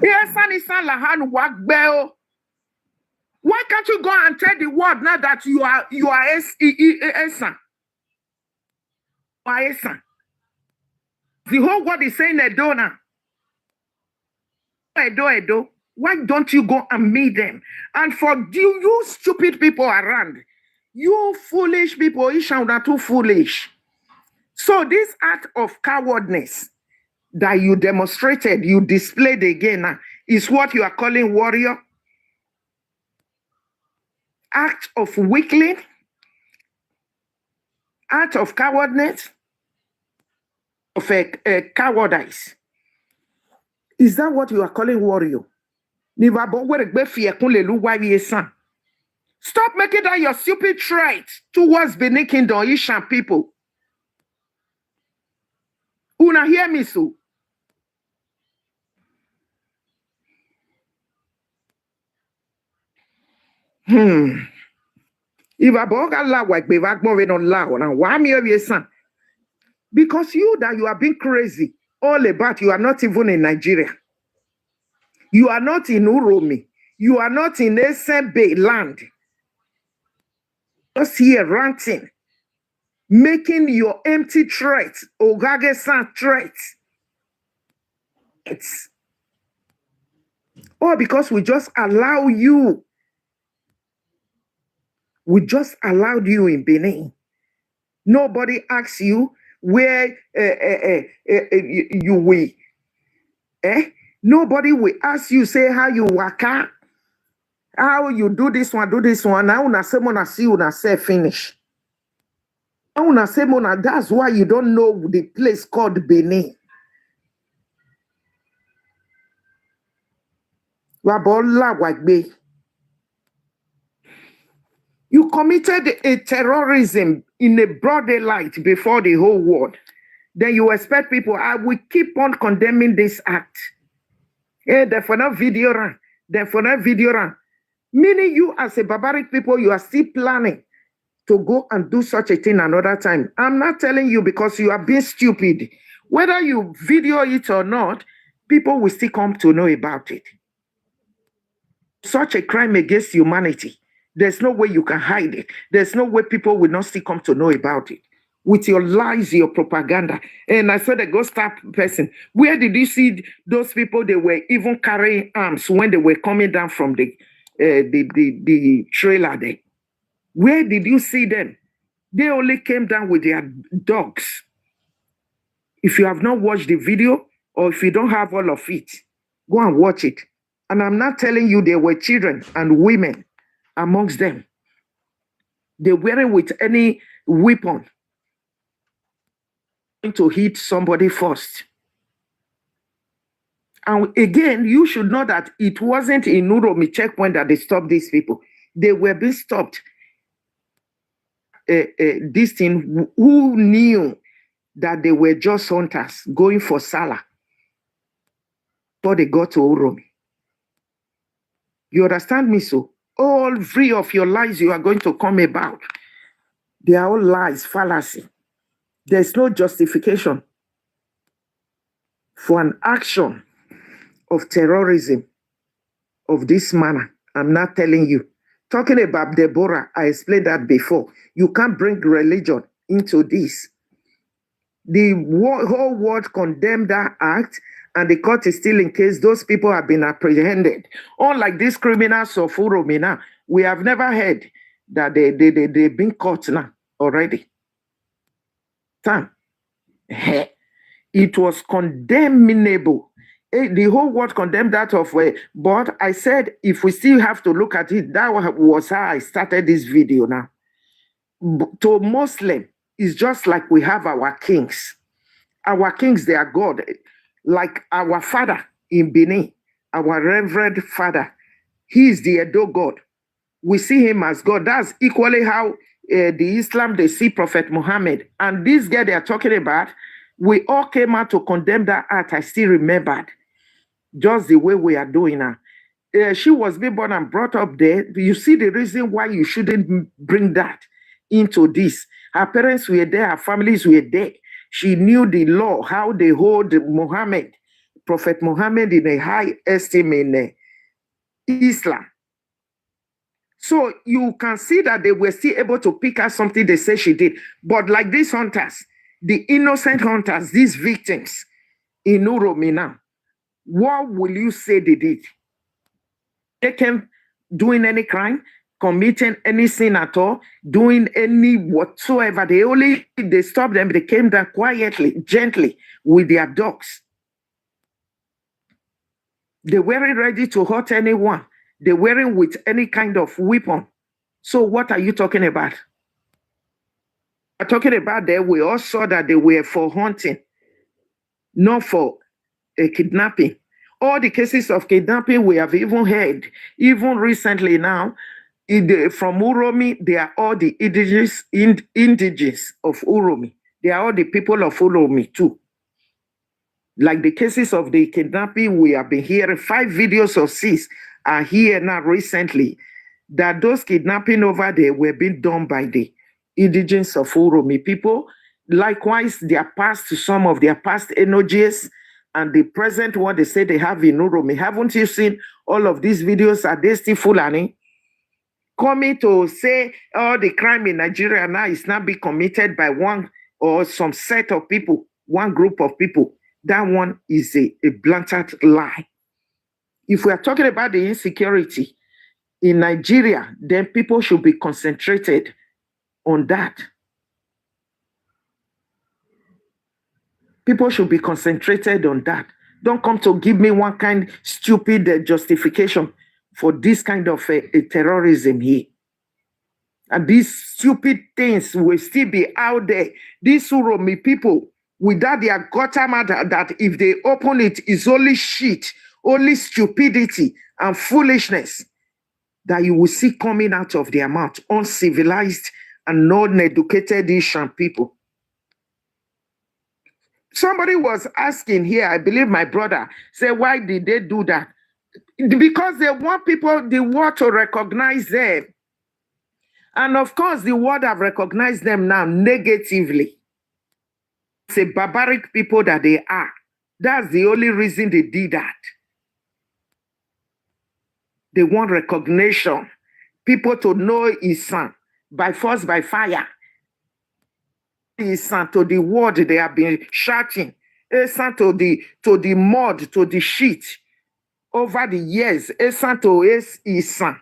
Yes, why can't you go and tell the world now that you are Esa? The whole world is saying Edo now. Edo. Why don't you go and meet them? And for you stupid people around, you foolish people, you are too foolish. So this act of cowardness that you demonstrated, you displayed again, is what you are calling warrior? Act of weakling? Act of cowardness? Of cowardice? Is that what you are calling warrior? Stop making that your stupid threat towards Benin Kingdom, Ishan people. Una hear me so? If I boga la like be back more on la now, why me your son? Because you are being crazy all about, you are not even in Nigeria. You are not in Uromi. You are not in Esembe land. Just here ranting, making your empty threats, Ogage-san threats. It's all because we just allow you. We just allowed you in Benin. Nobody asks you where you will. Nobody will ask you, say how you waka, how you do this one. Now una say mona see una say finish. Now una say mona, that's why you don't know the place called Benin. Wabola wagbe. You committed a terrorism in a broad daylight before the whole world. Then you expect people, I will keep on condemning this act. Therefore, no video, Then for that video run, meaning you as a barbaric people, you are still planning to go and do such a thing another time. I'm not telling you because you are being stupid. Whether you video it or not, people will still come to know about it. Such a crime against humanity, there's no way you can hide it. There's no way people will not still come to know about it. With your lies, your propaganda. And I saw the ghost type person. Where did you see those people? They were even carrying arms when they were coming down from the trailer there. Where did you see them? They only came down with their dogs. If you have not watched the video, or if you don't have all of it, go and watch it. And I'm not telling you there were children and women amongst them. They weren't with any weapon to hit somebody first. And again, you should know that it wasn't in Uromi checkpoint that they stopped these people. They were being stopped. This thing, who knew that they were just hunters going for Salah before they got to Uromi? You understand me? So all three of your lies you are going to come about, they are all lies, fallacy. There's no justification for an action of terrorism of this manner. I'm not telling you. Talking about Deborah, I explained that before. You can't bring religion into this. The whole world condemned that act, and the court is still in case those people have been apprehended. Unlike these criminals of Uromi now, we have never heard that they've been caught now already. It was condemnable. The whole world condemned that of way. But I said, if we still have to look at it, that was how I started this video now. To Muslim, it's just like we have our kings. Our kings, they are God. Like our father in Benin, our reverend father, he is the Edo God. We see him as God. That's equally how the Islam, they see Prophet Muhammad. And this guy they are talking about, we all came out to condemn that act. I still remembered. Just the way we are doing now. She was being born and brought up there. You see the reason why you shouldn't bring that into this. Her parents were there, her families were there. She knew the law, how they hold Muhammad, Prophet Muhammad, in a high esteem in Islam. So you can see that they were still able to pick out something they say she did. But like these hunters, the innocent hunters, these victims in Uromi now, what will you say they did? They came doing any crime, committing any sin at all, doing any whatsoever. They stopped them. They came down quietly, gently with their dogs. They weren't ready to hurt anyone. They weren't with any kind of weapon. So what are you talking about? I'm talking about that we all saw that they were for hunting, not for a kidnapping. All the cases of kidnapping we have even heard, even recently now, from Uromi, they are all the indigenous of Uromi. They are all the people of Uromi too. Like the cases of the kidnapping, we have been hearing 5 videos of 6 are here now recently, that those kidnapping over there were being done by the indigenous of Uromi people. Likewise, their past, some of their past energies, and the present one they say they have in Uromi. Haven't you seen all of these videos? Are they still Fulani? Coming to say all the crime in Nigeria now is not being committed by one or some set of people, one group of people. That one is a blatant lie. If we are talking about the insecurity in Nigeria, then people should be concentrated on that. People should be concentrated on that. Don't come to give me one kind stupid justification for this kind of terrorism here. And these stupid things will still be out there. These Uromi people, without their gutter matter, that if they open it, it's only shit, only stupidity and foolishness that you will see coming out of their mouth. Uncivilized and non-educated Asian people. Somebody was asking here, I believe my brother, said, why did they do that? because they want people, the world to recognize them. And of course, the world have recognized them now negatively. It's a barbaric people that they are. That's the only reason they did that. They want recognition. People to know his son by force, by fire. His son to the world they have been shouting. His son to the mud, to the shit over the years. His son to his son.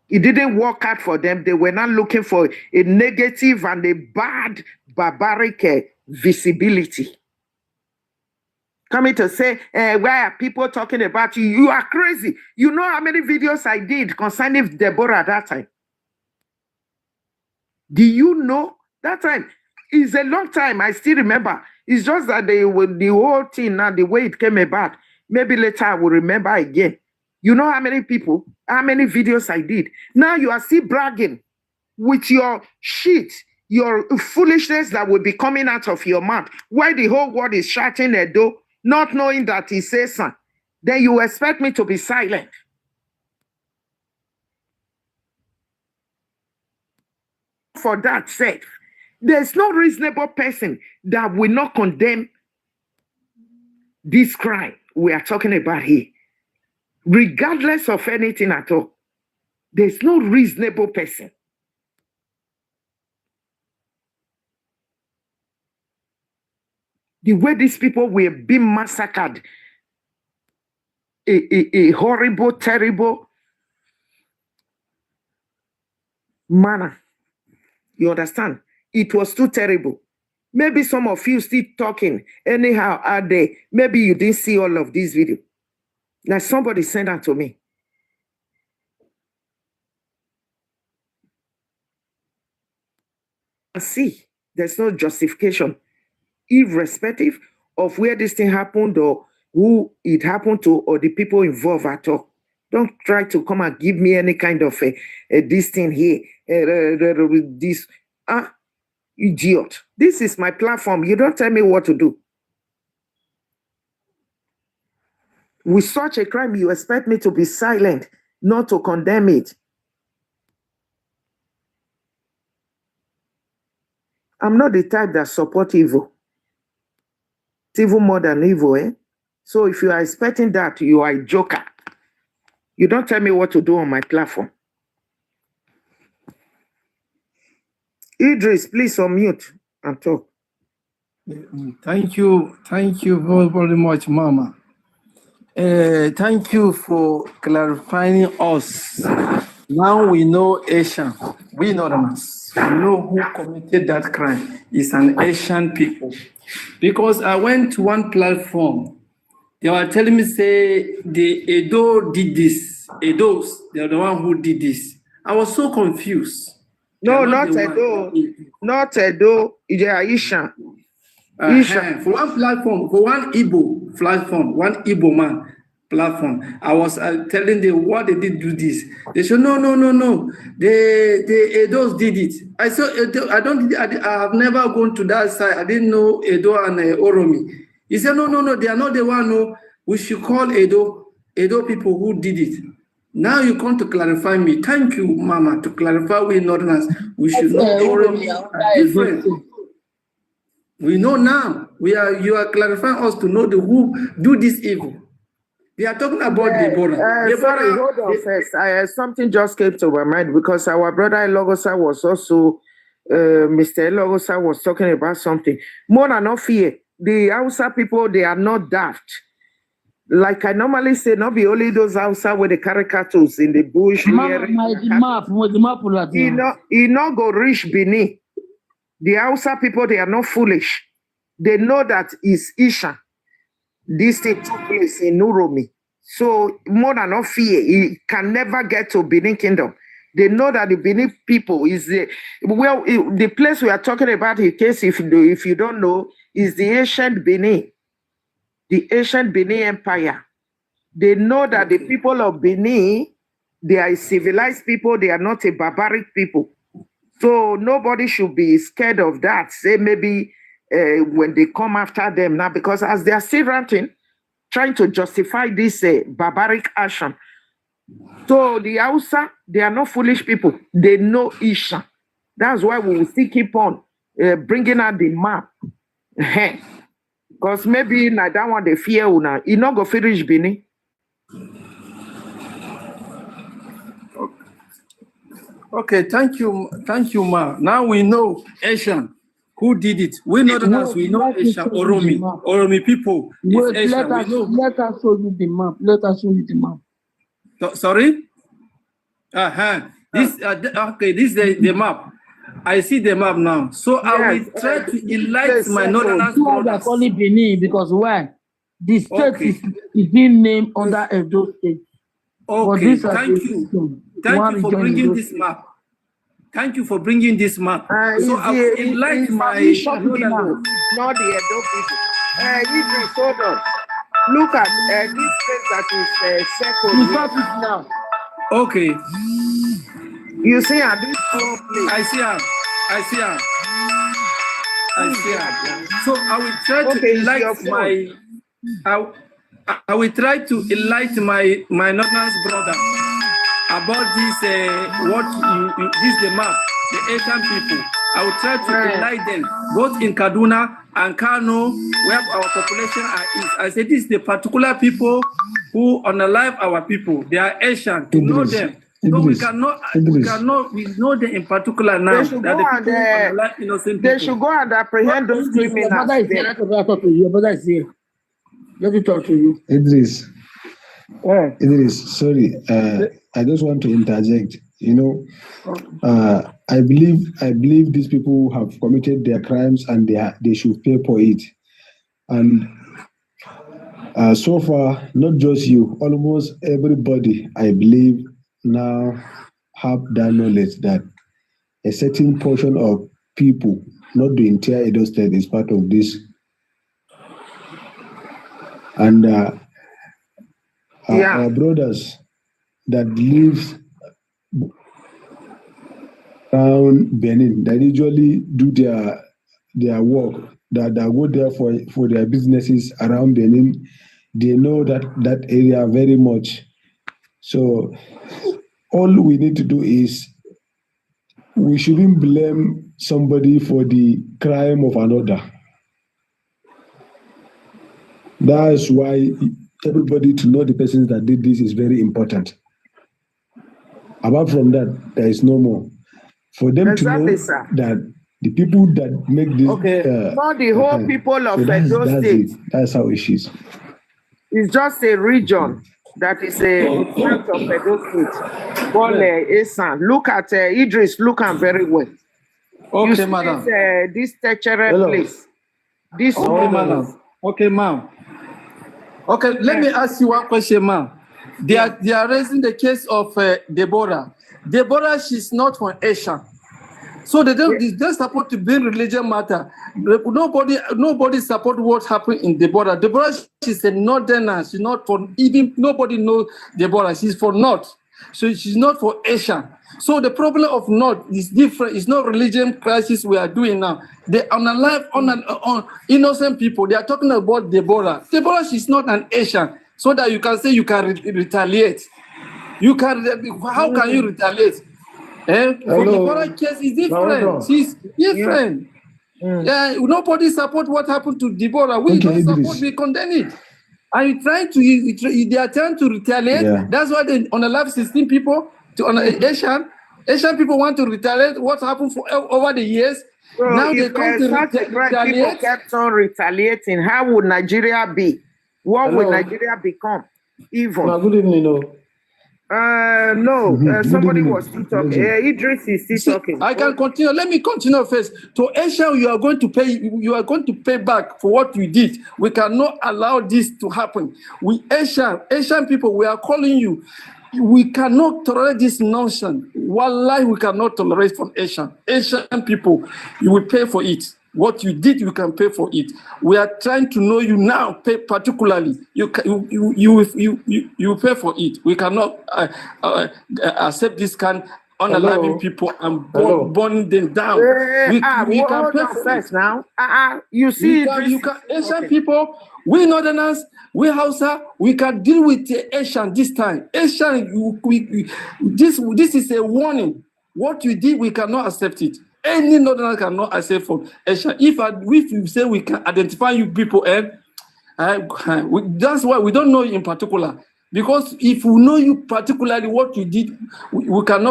It didn't work out for them. They were not looking for a negative and a bad barbaric visibility. Coming to say, why are people talking about you? You are crazy. You know how many videos I did concerning Deborah at that time? Do you know that time? It's a long time. I still remember. It's just that the whole thing now, the way it came about, maybe later I will remember again. You know how many people, how many videos I did. Now you are still bragging with your shit, your foolishness that will be coming out of your mouth. Why the whole world is shouting Edo, not knowing that he says son. Then you expect me to be silent. For that sake, there's no reasonable person that will not condemn this crime we are talking about here. Regardless of anything at all, there's no reasonable person. The way these people were being massacred, a horrible, terrible manner. You understand? It was too terrible. Maybe some of you still talking anyhow out there. Maybe you didn't see all of this video. Like somebody sent that to me. See, there's no justification, irrespective of where this thing happened or who it happened to or the people involved at all. Don't try to come and give me any kind of this thing here, this idiot. This is my platform. You don't tell me what to do. With such a crime, you expect me to be silent, not to condemn it. I'm not the type that support evil. It's evil more than evil, eh? So if you are expecting that, you are a joker. You don't tell me what to do on my platform. Idris, please unmute and talk. Thank you very, very much, Mama. Thank you for clarifying us. Now we know Asian. We Northerners. We know who committed that crime. It's an Asian people. Because I went to one platform. They were telling me, say, the Edo did this. Edos, they're the one who did this. I was so confused. No, not Edo. Not Edo. They are Ishan. For one platform, for one Igbo platform, one Igbo man platform, I was telling them what they did do this. They said, no. The Edos did it. I said, I have never gone to that side. I didn't know Edo and Uromi. He said, no, they are not the one. No, we should call Edo people who did it. Now you come to clarify me. Thank you, Mama, to clarify we Northerners. We should know Uromi are different. We know now. You are clarifying us to know who do this evil. They are talking about Deborah. Sorry, hold on first. Something just came to my mind because our brother Logosa was also, Mr. Logosa was talking about something. More than not fear. The Hausa people, they are not daft. Like I normally say, not be only those Hausa with the caricatures in the bush. He not go reach Benin. The Hausa people, they are not foolish. They know that it's Isha. This thing took place in Uromi. So more than not fear, he can never get to Benin Kingdom. They know that the Benin people is the place we are talking about. In case if you don't know, is the ancient Benin, the ancient Benin Empire. They know that the people of Benin, they are civilized people. They are not a barbaric people. So nobody should be scared of that. Say maybe when they come after them now, because as they are still ranting, trying to justify this barbaric action So the Hausa, they are not foolish people. They know Isha. That's why we will still keep on bringing out the map. Because maybe na that one they fear una. You not go finish Bini. Okay, thank you, Ma. Now we know Asian. Who did it? We know that we know Asian, Oromi people. Wait, Asian. let us show you the map. Let us show you the map. Sorry? This is the map. I see the map now. So I will try to enlighten my northerners brothers. Only Benin, because why? The state is being named under Edo State. Okay, thank you. Thank you for bringing this map. Thank you for bringing this map. So I will enlighten my northerners. Not the Edo people. Idris, hold on. Look at this place that is circled. You got it now. Okay. You see this place. I see her. So I will try to enlighten I will try to enlighten my northerners brother about this this the map, the Asian people. I will try to enlighten them both in Kaduna and Kano, where our population is. I said this is the particular people who unalive our people. They are Asian. To know them. So we know them in particular now. They should go and apprehend those criminals. Your brother is here. Let me talk to you. Idris, sorry, I just want to interject. I believe these people have committed their crimes and they should pay for it. And so far, not just you, almost everybody, I believe, now have that knowledge that a certain portion of people, not the entire Edo State, is part of this. And our brothers that live around Benin, that usually do their work, that go there for their businesses around Benin, they know that area very much. So all we need to do is, we shouldn't blame somebody for the crime of another. That's why everybody to know the persons that did this is very important. Apart from that, there is no more. For them to know that the people that make this... not the whole people of Edo State. That's how it is. It's just a region that is a part of Edo State. Look at Idris, look at very well. Okay, madam. This tertiary place. This madam. Okay, ma'am. Okay, let me ask you one question, ma'am. They are raising the case of Deborah. Deborah, she's not from Asia. So they're supposed to be religion matter. Nobody support what happened in Deborah. Deborah, she's a northerner. She's not for even nobody knows Deborah. She's for North. So she's not for Asia. So the problem of North is different. It's not religion crisis we are doing now. They unalive on innocent people. They are talking about Deborah. Deborah, she's not an Asian. So that you can say you can retaliate. How can you retaliate? For Deborah case is different. She's different. Nobody support what happened to Deborah. We don't support, we condemn it. Are you trying to, they are trying to retaliate? Yeah. That's why they unalive 16 people, Asian people want to retaliate what happened for over the years. So now they come to retaliate. People kept on retaliating. How would Nigeria be? What would Nigeria become? Even. Good evening, somebody was still talking. Idris is still talking. I can continue. Let me continue first. To Asia, you are going to pay back for what you did. We cannot allow this to happen. Asian people, we are calling you. We cannot tolerate this nonsense. Wallahi, we cannot tolerate from Asian people. You will pay for it. What you did, you can pay for it. We are trying to know you now, particularly. You will pay for it. We cannot accept this kind unaliving people and Hello. burning them down. We can hold pray on for first it. now. You see, Asian people, we Northerners, we Hausa, we can deal with the Asian this time. Asian, this is a warning. What you did, we cannot accept it. Any Northerner cannot accept from Asian. If you say we can identify you people, that's why we don't know you in particular. Because if we know you particularly what you did, you can't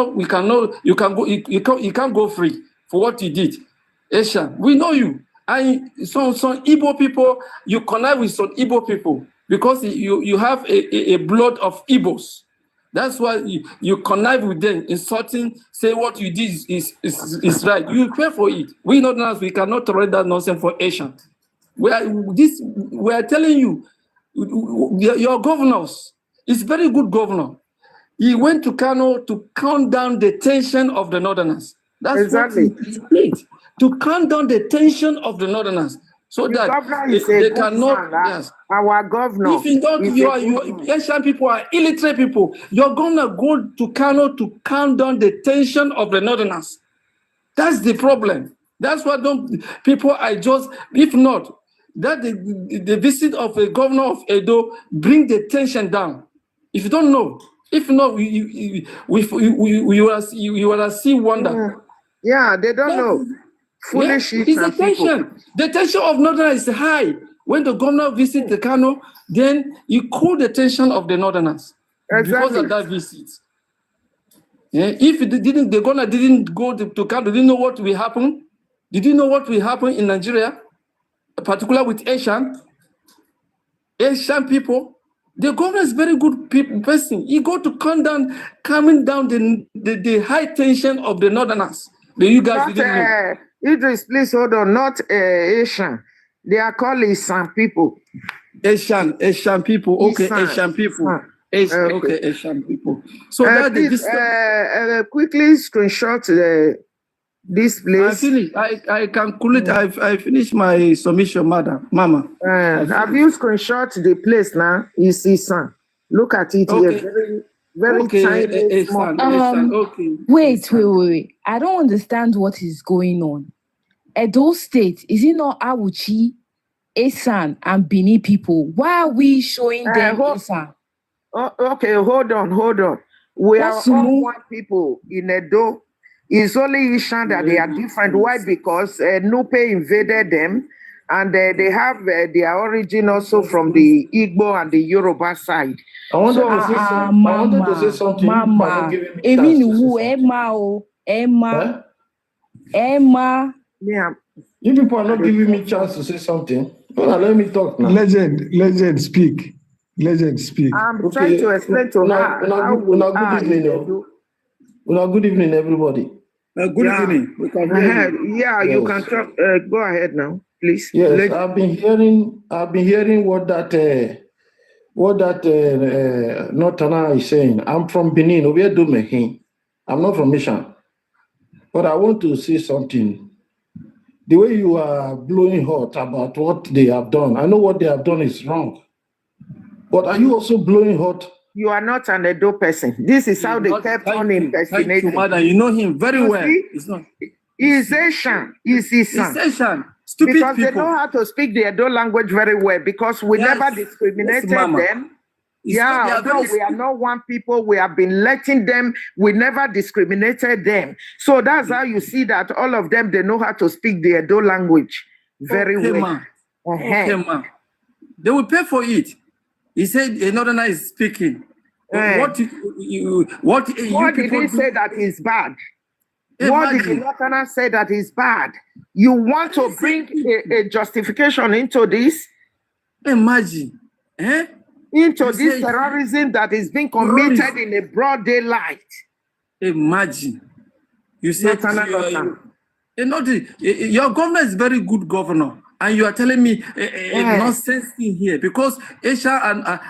go free for what you did. Asian, we know you. And some Igbo people, you connect with some Igbo people because you have a blood of Igbos. That's why you connive with them, insulting, say what you did is right. You pay for it. We Northerners, we cannot tolerate that nonsense for Asian. We are telling you, your governors, is very good governor. He went to Kano to calm down the tension of the Northerners. That's exactly what he did, to calm down the tension of the Northerners. So the that they cannot, yes. Our governor. If you don't, your Asian people are illiterate people. Your governor go to Kano to calm down the tension of the Northerners. That's the problem. That's what people are just, if not, that the visit of a governor of Edo bring the tension down. If you don't know, if not, you will see wonder. Yeah, they don't know. Foolish. It's a tension. The tension of Northerners is high. When the governor visits the Kano, then you cool the tension of the Northerners because of that visit. Yeah. If the governor didn't go to Kano, didn't know what will happen. Did you know what will happen in Nigeria, particularly with Asian people? The governor is very good person. He go to calming down the high tension of the Northerners. You guys didn't know. Idris, please hold on. Not Asian. They are called Asian people. Asian people. Okay, Asian people. Okay, Asian people. So quickly screenshot this place. I calculate. I finished my submission, Mama. Have you screenshot the place now? You see, son. Look at it here. Very tiny. Wait. I don't understand what is going on. Edo State, is it not Awuchi, Esan, and Bini people? Why are we showing them Esan? Okay, hold on. We are all one people in Edo. It's only Ishan that they are different. Why? Because Nupe invaded them, and they have their origin also from the Igbo and the Yoruba side. I wanted to say something. Mama, Emma. Yeah. You people are not giving me a chance to say something. Let me talk now. Legend, speak. I'm trying to explain to her. Good evening, everybody. Good evening. We can hear you. You can talk. Go ahead now, please. Yes, I've been hearing what that Northerner is saying. I'm from Benin. I'm not from Mission, but I want to say something. The way you are blowing hot about what they have done, I know what they have done is wrong. But are you also blowing hot? You are not an Edo person. This is how they kept on impersonating. You know him very well. He's Asian. He's Asian. Stupid because people. They know how to speak the Edo language very well because we never discriminated them. We are not one people. We have been letting them. We never discriminated them. So that's how you see that all of them, they know how to speak the Edo language very well. Okay, ma. They will pay for it. He said another night is speaking. What did he say that is bad? What did the Northerner say that is bad? You want to bring a justification into this? Imagine. Into this terrorism that is being committed in a broad daylight. Imagine. You said your governor is very good governor. And you are telling me a nonsense thing here because Asia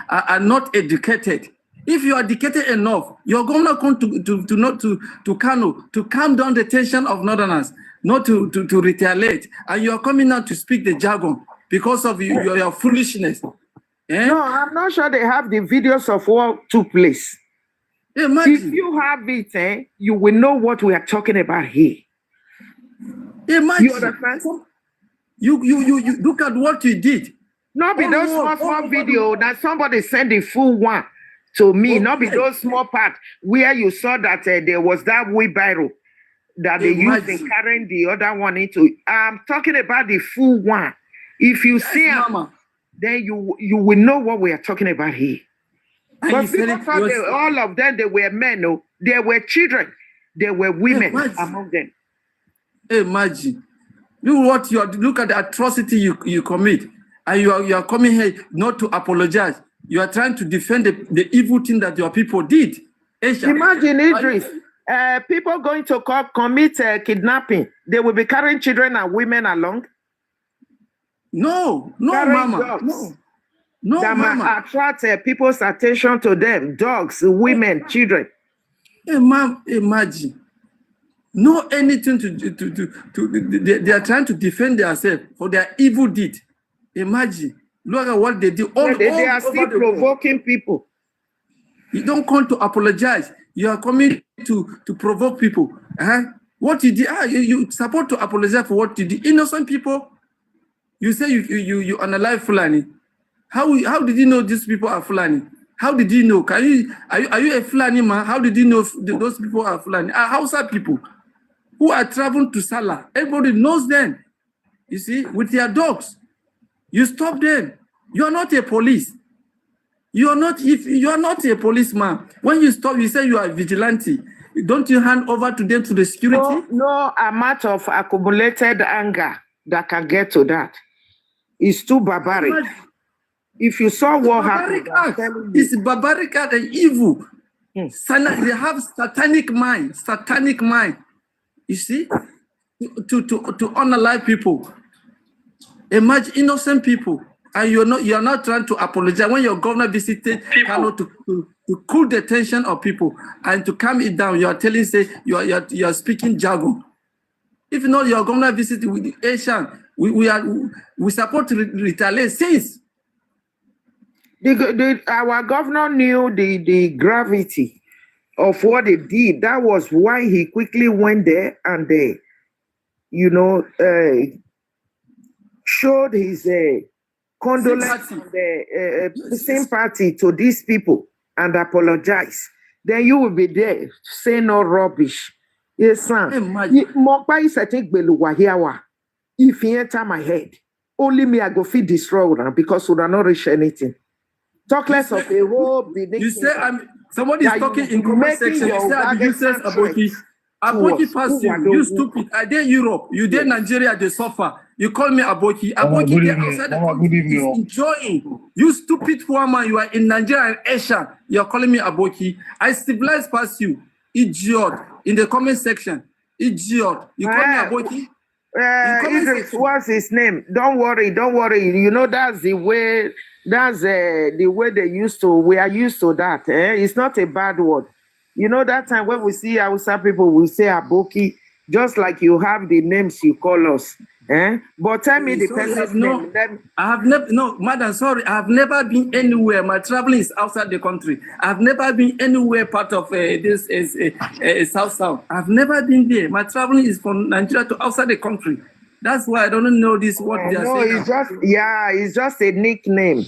are not educated. If you are educated enough, your governor come to Kano to calm down the tension of Northerners, not to retaliate. And you are coming out to speak the jargon because of your foolishness. No, I'm not sure they have the videos of what took place. If Imagine. you have it, you will know what we are talking about here. Imagine. You understand? You look at what you did. Not be All those over- small all over video that somebody sent the full one to me. Not be Okay. those small part where you saw that there was that wheelbarrow that they used in Imagine. carrying the other one into. I'm talking about the full one. If you see Yes, it, Mama. then you will know what we are talking about here. And But you said people it thought was- all of them, they were men, no, they were children, they were women Imagine. among them. Imagine. Look at the atrocity you commit. And you are coming here not to apologize. You are trying to defend the evil thing that your people did. Aisha. Imagine, Idris, people going to commit kidnapping, they will be carrying children and women along. No, Carrying Mama. dogs. No, That Mama. might attract people's attention to them. Dogs, women, children. Hey, ma'am, imagine. No anything they are trying to defend themselves for their evil deed. Imagine. Look at what they do. They are over still the world. provoking people. You don't come to apologize. You are coming to provoke people. What you did? You support to apologize for what you did. Innocent people. You say you analyze Fulani. How did you know these people are Fulani? How did you know? Are you a Fulani man? How did you know those people are Fulani? Are Hausa people who are traveling to Salah. Everybody knows them. You see, with their dogs. You stop them. You are not a police. You are not a policeman. When you stop, you say you are a vigilante. Don't you hand over to them to the security? No amount of accumulated anger that can get to that. It's too barbaric. If you saw what happened, I'm telling you. It's barbaric act and evil. They have satanic mind. Satanic mind. You see, to unalive people. Imagine innocent people, and you're not trying to apologize when your governor visited Kano to cool the tension of people and to calm it down. You are telling, say you are speaking jargon. If not, your governor visited with the Asian, we support to retaliate since. Our governor knew the gravity of what they did. That was why he quickly went there and showed his condolence to the sympathy to these people and apologize. Then you will be there say no rubbish. Yes, son. If he enter my head, only me I go feed destroy them because we are not reach anything. Talk less of a whole. You say somebody is talking in comment section. You say I'm useless Aboki. Aboki pass you stupid. I did Europe. You did Nigeria. They suffer. You call me Aboki. Aboki there outside the country is enjoying. You stupid woman. You are in Nigeria and Asia. You are calling me Aboki. I civilized past you, idiot. In the comment section, idiot. You call me Aboki. Idris, what's his name? Don't worry. You know that's the way. That's the way they used to. We are used to that. It's not a bad word. You know that time when we see Hausa people, we say Aboki, just like you have the names you call us. But tell me the person's name. I have never. No, madam. Sorry, I have never been anywhere. My traveling is outside the country. I have never been anywhere part of this South. I've never been there. My traveling is from Nigeria to outside the country. That's why I don't know this what they are saying. It's just a nickname.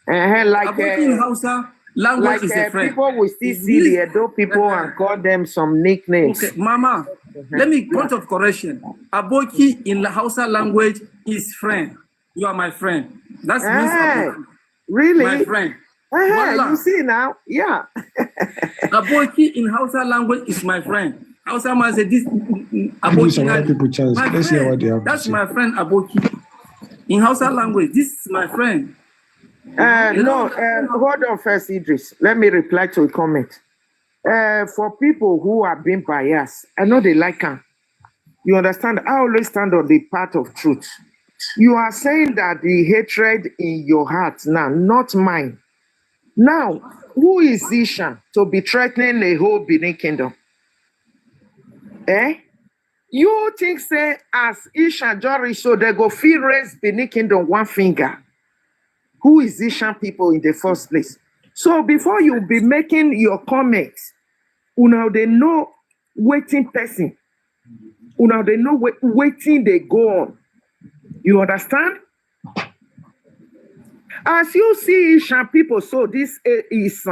Like in Hausa, language like is a friend. people will still see the Edo people and call them some nicknames. Okay, Mama, let me point of correction. Aboki in the Hausa language is friend. You are my friend. That's means Aboki. Really? My friend. You see now? Yeah. Aboki in Hausa language is my friend. Hausa man say this Aboki. People chance. Let's hear what they have That's my friend Aboki. In Hausa language, this is my friend. Hold on first, Idris. Let me reply to a comment. For people who are being biased, I know they like them. You understand? I always stand on the path of truth. You are saying that the hatred in your heart now, not mine. Now, who is Ishan to be threatening the whole Benin Kingdom? You think, say, as Ishan Jory, so they go feel raise Benin Kingdom one finger. Who is Ishan people in the first place? So before you be making your comments, Una they know waiting person. Una they know waiting they go on. You understand? As you see Ishan people, so this is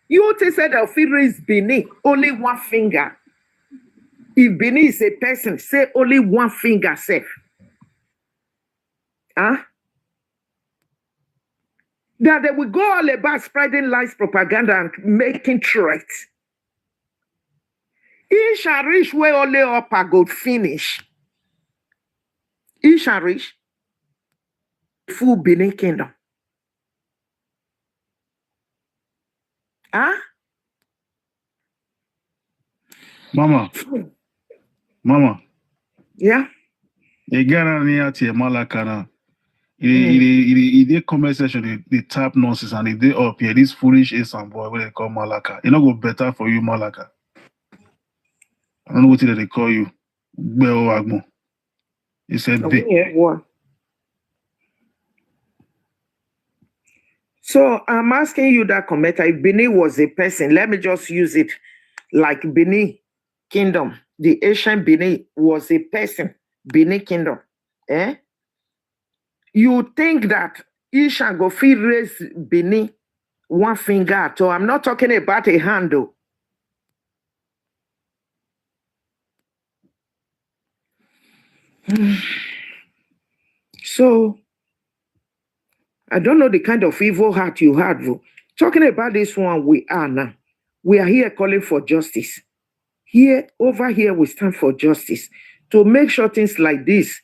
you said the finger is Benin, only one finger. If Benin is a person, say only one finger safe. Huh? That they will go all about spreading lies, propaganda, and making threats. He shall reach where only upper go finish. He shall reach full Benin kingdom. Huh? Mama. Yeah. You get on here to Malakana. They comment section, they tap nonsense and they up here. This foolish Asian boy, what they call Malaka. You know, go better for you, Malaka. I don't know what they call you. Beo Agmo. He said, So I'm asking you that comment. If Benin was a person, let me just use it like Benin Kingdom. The ancient Benin was a person, Benin Kingdom. Eh? You think that Isha go fit raise Benin one finger? So I'm not talking about a handle. So I don't know the kind of evil heart you had. Talking about this one, we are now. We are here calling for justice. Over here, we stand for justice to make sure things like this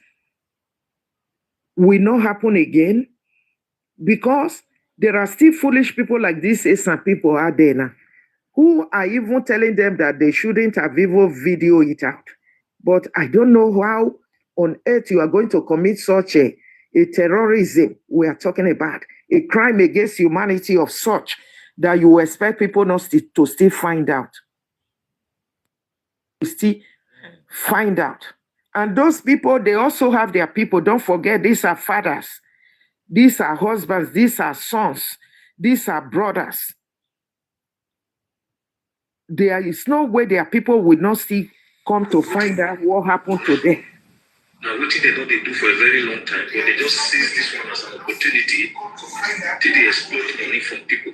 will not happen again, because there are still foolish people like this, some people out there now, who are even telling them that they shouldn't have even video it out. But I don't know how on earth you are going to commit such a terrorism we are talking about, a crime against humanity of such that you expect people not to still find out. Still find out. And those people, they also have their people. Don't forget, these are fathers, these are husbands, these are sons, these are brothers. There is no way their people will not still come to find out what happened to them. Now, what they know they do for a very long time, but they just seize this one as an opportunity till they exploit money from people.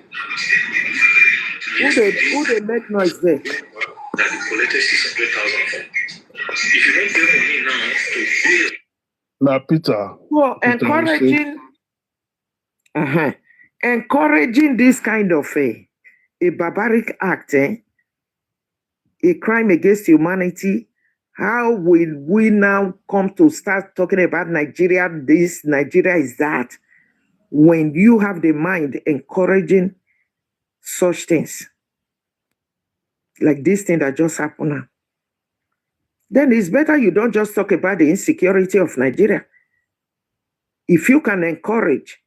Who they make noise there? That they collected 600,000 from. If you don't get money now to pay. now, Peter. Well, encouraging this kind of a barbaric act, a crime against humanity. How will we now come to start talking about Nigeria this, Nigeria is that, when you have the mind encouraging such things? Like this thing that just happened now. Then it's better you don't just talk about the insecurity of Nigeria. If you can encourage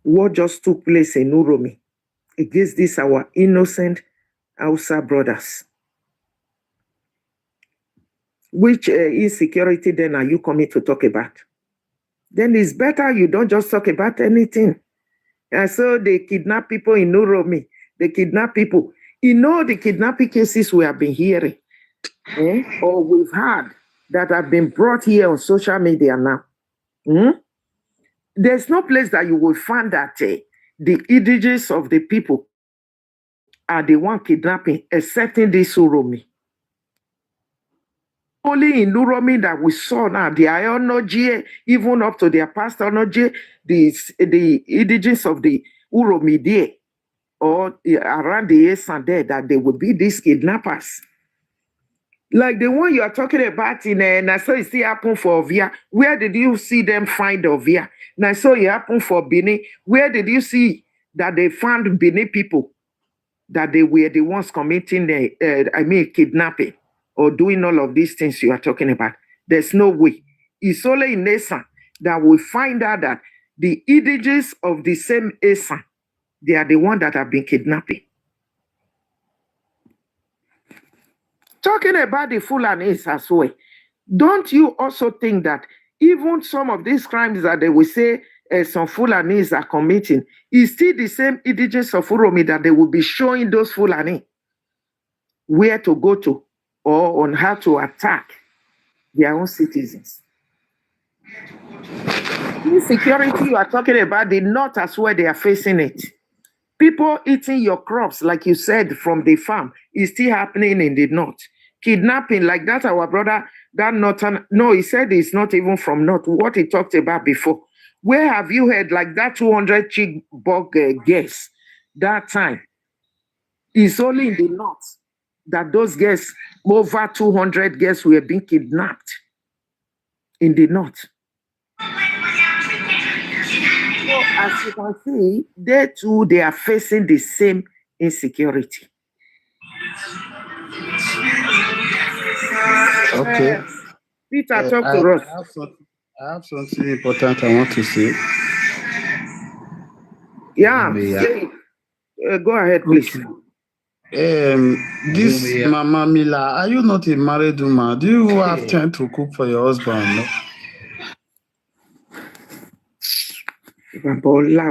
what just took place in Uromi against this our innocent Hausa brothers, which insecurity then are you coming to talk about? Then it's better you don't just talk about anything. And so they kidnap people in Uromi. They kidnap people. You know the kidnapping cases we have been hearing, or we've had that have been brought here on social media now. There's no place that you will find that the indigenous of the people are the one kidnapping, except in this Uromi. Only in Uromi that we saw now, the Ionogie, even up to their past Ionogie, the indigenous of the Uromi there, or around the Esan there, that they would be these kidnappers. Like the one you are talking about in Naso, it still happened for Ovia. Where did you see them find Ovia? Naso, it happened for Benin. Where did you see that they found Benin people, that they were the ones committing kidnapping or doing all of these things you are talking about? There's no way. It's only in Esan that we find out that the indigenous of the same Esan, they are the ones that have been kidnapping. Talking about the Fulanis as well, don't you also think that even some of these crimes that they will say some Fulanis are committing is still the same indigenous of Uromi that they will be showing those Fulani? where to go to or on how to attack their own citizens. Insecurity you are talking about, the north as well, they are facing it. People eating your crops, like you said, from the farm, is still happening in the north. Kidnapping, like that, our brother, that northern, no, he said it's not even from north, what he talked about before. Where have you heard like that 200 Chibok girls that time? It's only in the north that those girls, over 200 girls were being kidnapped in the north. So as you can see, they too, they are facing the same insecurity. Okay. Peter, talk to us. I have something important I want to say. Yeah, say it. Go ahead, please. This Mama Mila, are you not a married woman? Do you have time to cook for your husband? No?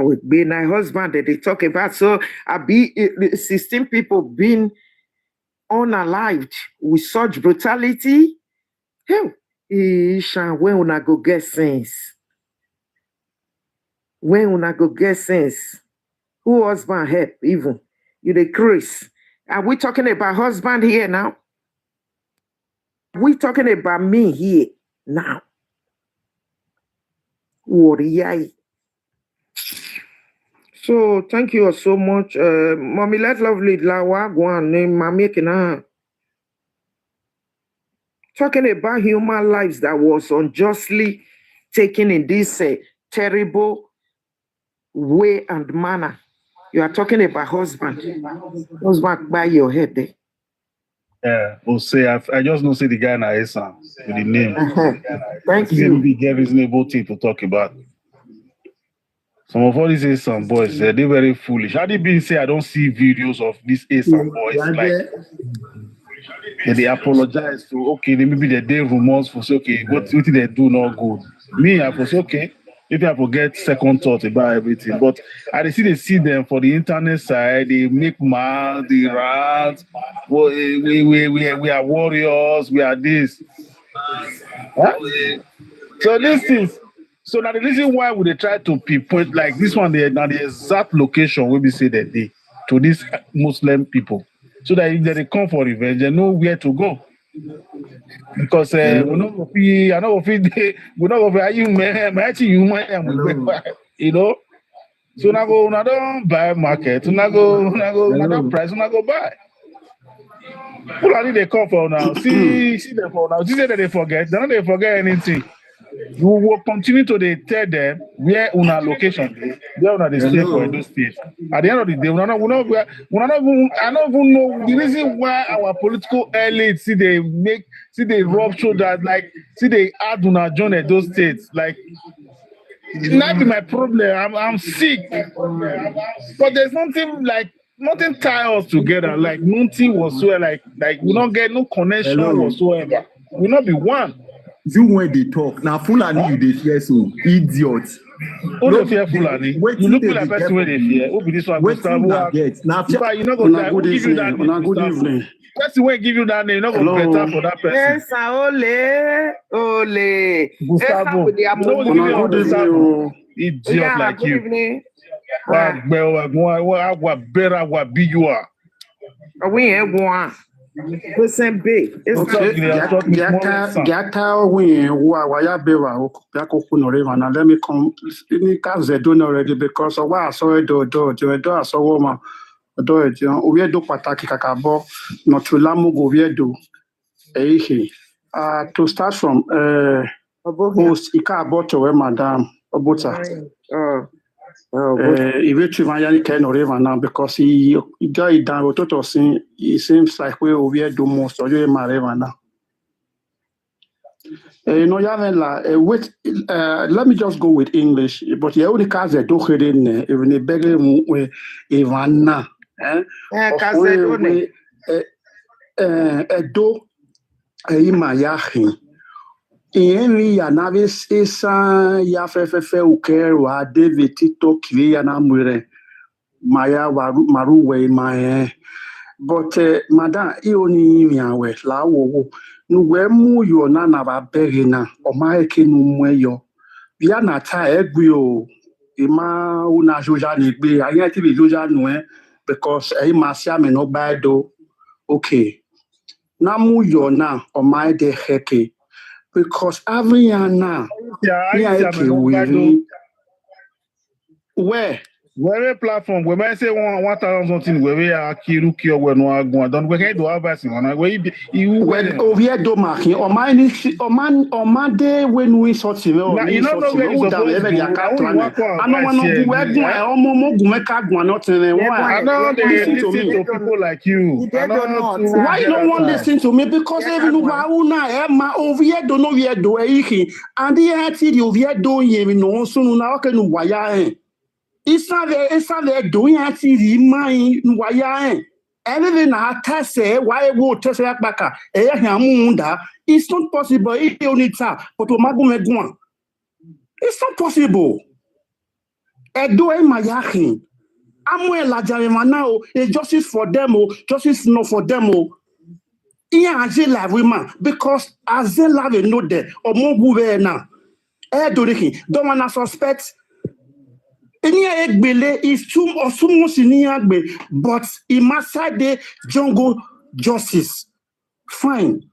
With being my husband that they talk about, so I be 16 people being unalived with such brutality. Hell, when una go get sense? When una go get sense? Who husband help even? You the Chris. Are we talking about husband here now? We talking about me here now. So thank you so much. Mommy, let lovely Lawa go on name Mami Kina. Talking about human lives that was unjustly taken in this terrible way and manner. You are talking about husband. Husband by your head there. Yeah, we'll say I just don't say the guy na Esa with the name. Thank you. Be get reasonable thing to talk about. Some of all these Esan boys, they're very foolish. How they been say I don't see videos of these Esan boys like they apologize to okay, maybe they did rumors for say okay, what did they do not good. Me, I was okay. Maybe I forget second thought about everything, but I see them for the internet side. They make mad, they rant. Well, we are warriors. We are this. Huh? So this is so now the reason why would they try to pinpoint like this one? They now the exact location where we say that they to these Muslim people, so that if they come for revenge, they know where to go. Because we're not going to I know we're not going to you know. So now go don't buy market, now go don't price, now go buy. Who are they come for now? See them for now. See that they forget. They don't forget anything. You will continue to tell them where una location is, where una they stay for those states. At the end of the day, I don't even know the reason why our political elites see they rupture that like see they add una join at those states. Like that be my problem. I'm sick. But there's nothing like nothing tie us together, like nothing whatsoever, like we don't get no connection whatsoever. We not be one. You when they talk now, Fulani you they fear so idiot. Who they fear Fulani? You look like person where they fear. Who be this one? Gustavo. Now, you not go die. Who give you that name? Good evening. Person will give you that name. You not go better for that person. Yes, ole. Gustavo. Good evening. Idiot like good you. Evening. We have one. Person big. Gata win waya bewa na let me come in kaze do already because of why I saw do I saw woman do we do pataki kakabo not to lamu go we do to start from host ika about to madam obota eventually Yanni can or now because he died down total sin. It seems like we do most of you now. Wait, let me just go with English. But the only case they do it in even a beggar with Ivana. Do a yahin. Ienri ya navis isa ya fefefe uke wa David TikTok ya na mwere maya maruwe maye But madam, ioni miawe la wo no we mu yo na na ba beri na o ma eke no mweyo. Bia na ta egbe o. Ima una joja ni gbe ayan ti be joja nu because ma sia me no ba do. Okay. Na mu yo na o ma de heke because every year na Yeah, eke we where where platform we might say 1,000 something where we are kiruki or when we are going don't we can do our best where you when Oviedo marking or my day when we sort him or you don't know where you're supposed to go. I don't want to go where I almost make a nothing. I know they listen to people like you. Why you don't want to listen to me? Because even my Oviedo no Oviedo and the attitude Oviedo you know soon now can wire. It's not there doing actually mine wire. Everything I test say why would test that back? It's not possible. If you need that, but it's not possible. I do in my yakin. I'm well like now. It's justice for them, justice not for them. Yeah, I say live women because as they love a note there or more good now. Don't want to suspect. Any egbele is too or so much in Yagbe, but it must side the jungle justice. Fine.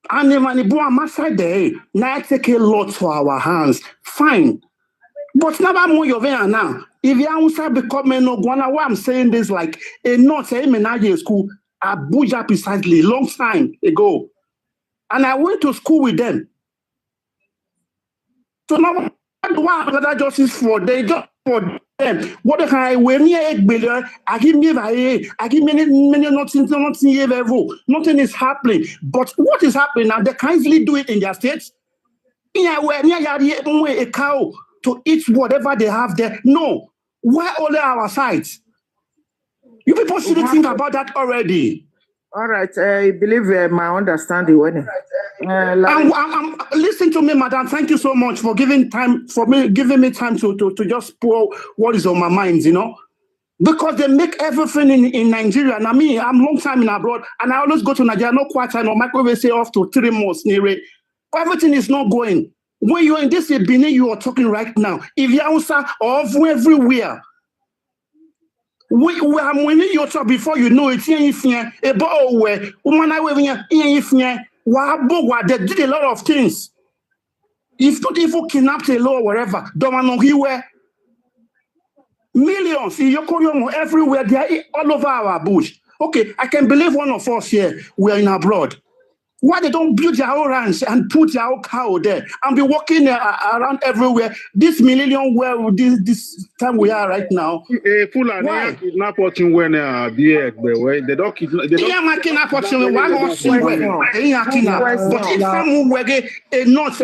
And the Manibu must side there. Now take a lot for our hands. Fine. But never more your vein now. If you answer become no guana, why I'm saying this like a not saying in school, Abuja precisely long time ago. And I went to school with them. So now what justice for they just for them. What the hell when you I give me many nothing is happening. But what is happening now? They can easily do it in their states. Yeah, where a cow to eat whatever they have there. No. Why only our sides? You people should think about that already. All right, I believe my understanding when I'm listen to me, madam. Thank you so much for giving me time to just pour what is on my mind, you know. Because they make everything in Nigeria. And I mean, I'm long time in abroad, and I always go to Nigeria, not quite time, or microwave say off to 3 months near it. Everything is not going. When you're in this Benin, you are talking right now. If you answer of everywhere. We are winning your job before you know it. They did a lot of things. If not even kidnapped a law or whatever, millions everywhere, they are all over our bush. Okay, I can believe one of us here, we are in abroad. Why they don't build their own ranch and put their own cow there and be walking around everywhere? This millennium where this time we are right now. Why? Kidnap watching when they don't kidnap. They don't kidnap watching. Why not see where? But if someone were not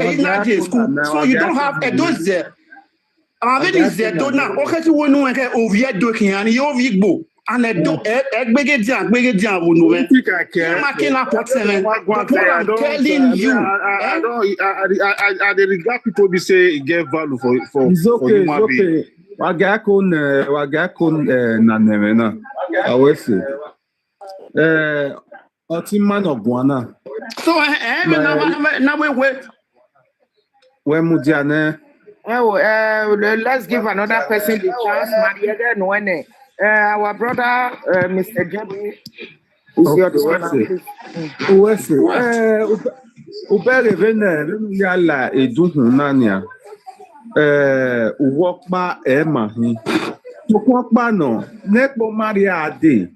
in school, so you don't have those there. Is there now? Okay, so we know over doing and you over. And I do big jam, we know. I'm telling you. I regard people be say get value for it's okay, it's okay. Wagakun na nemena. I will say. Otiman of Guana. So now we wait. Where Mudiane? Let's give another person the chance. Maria Nwene. Our brother, Mr. Jabi, is your turn. Ubere vene yala eduhunania. Uwokpa emahi. Uwokpa no. Nekbo Maria ade.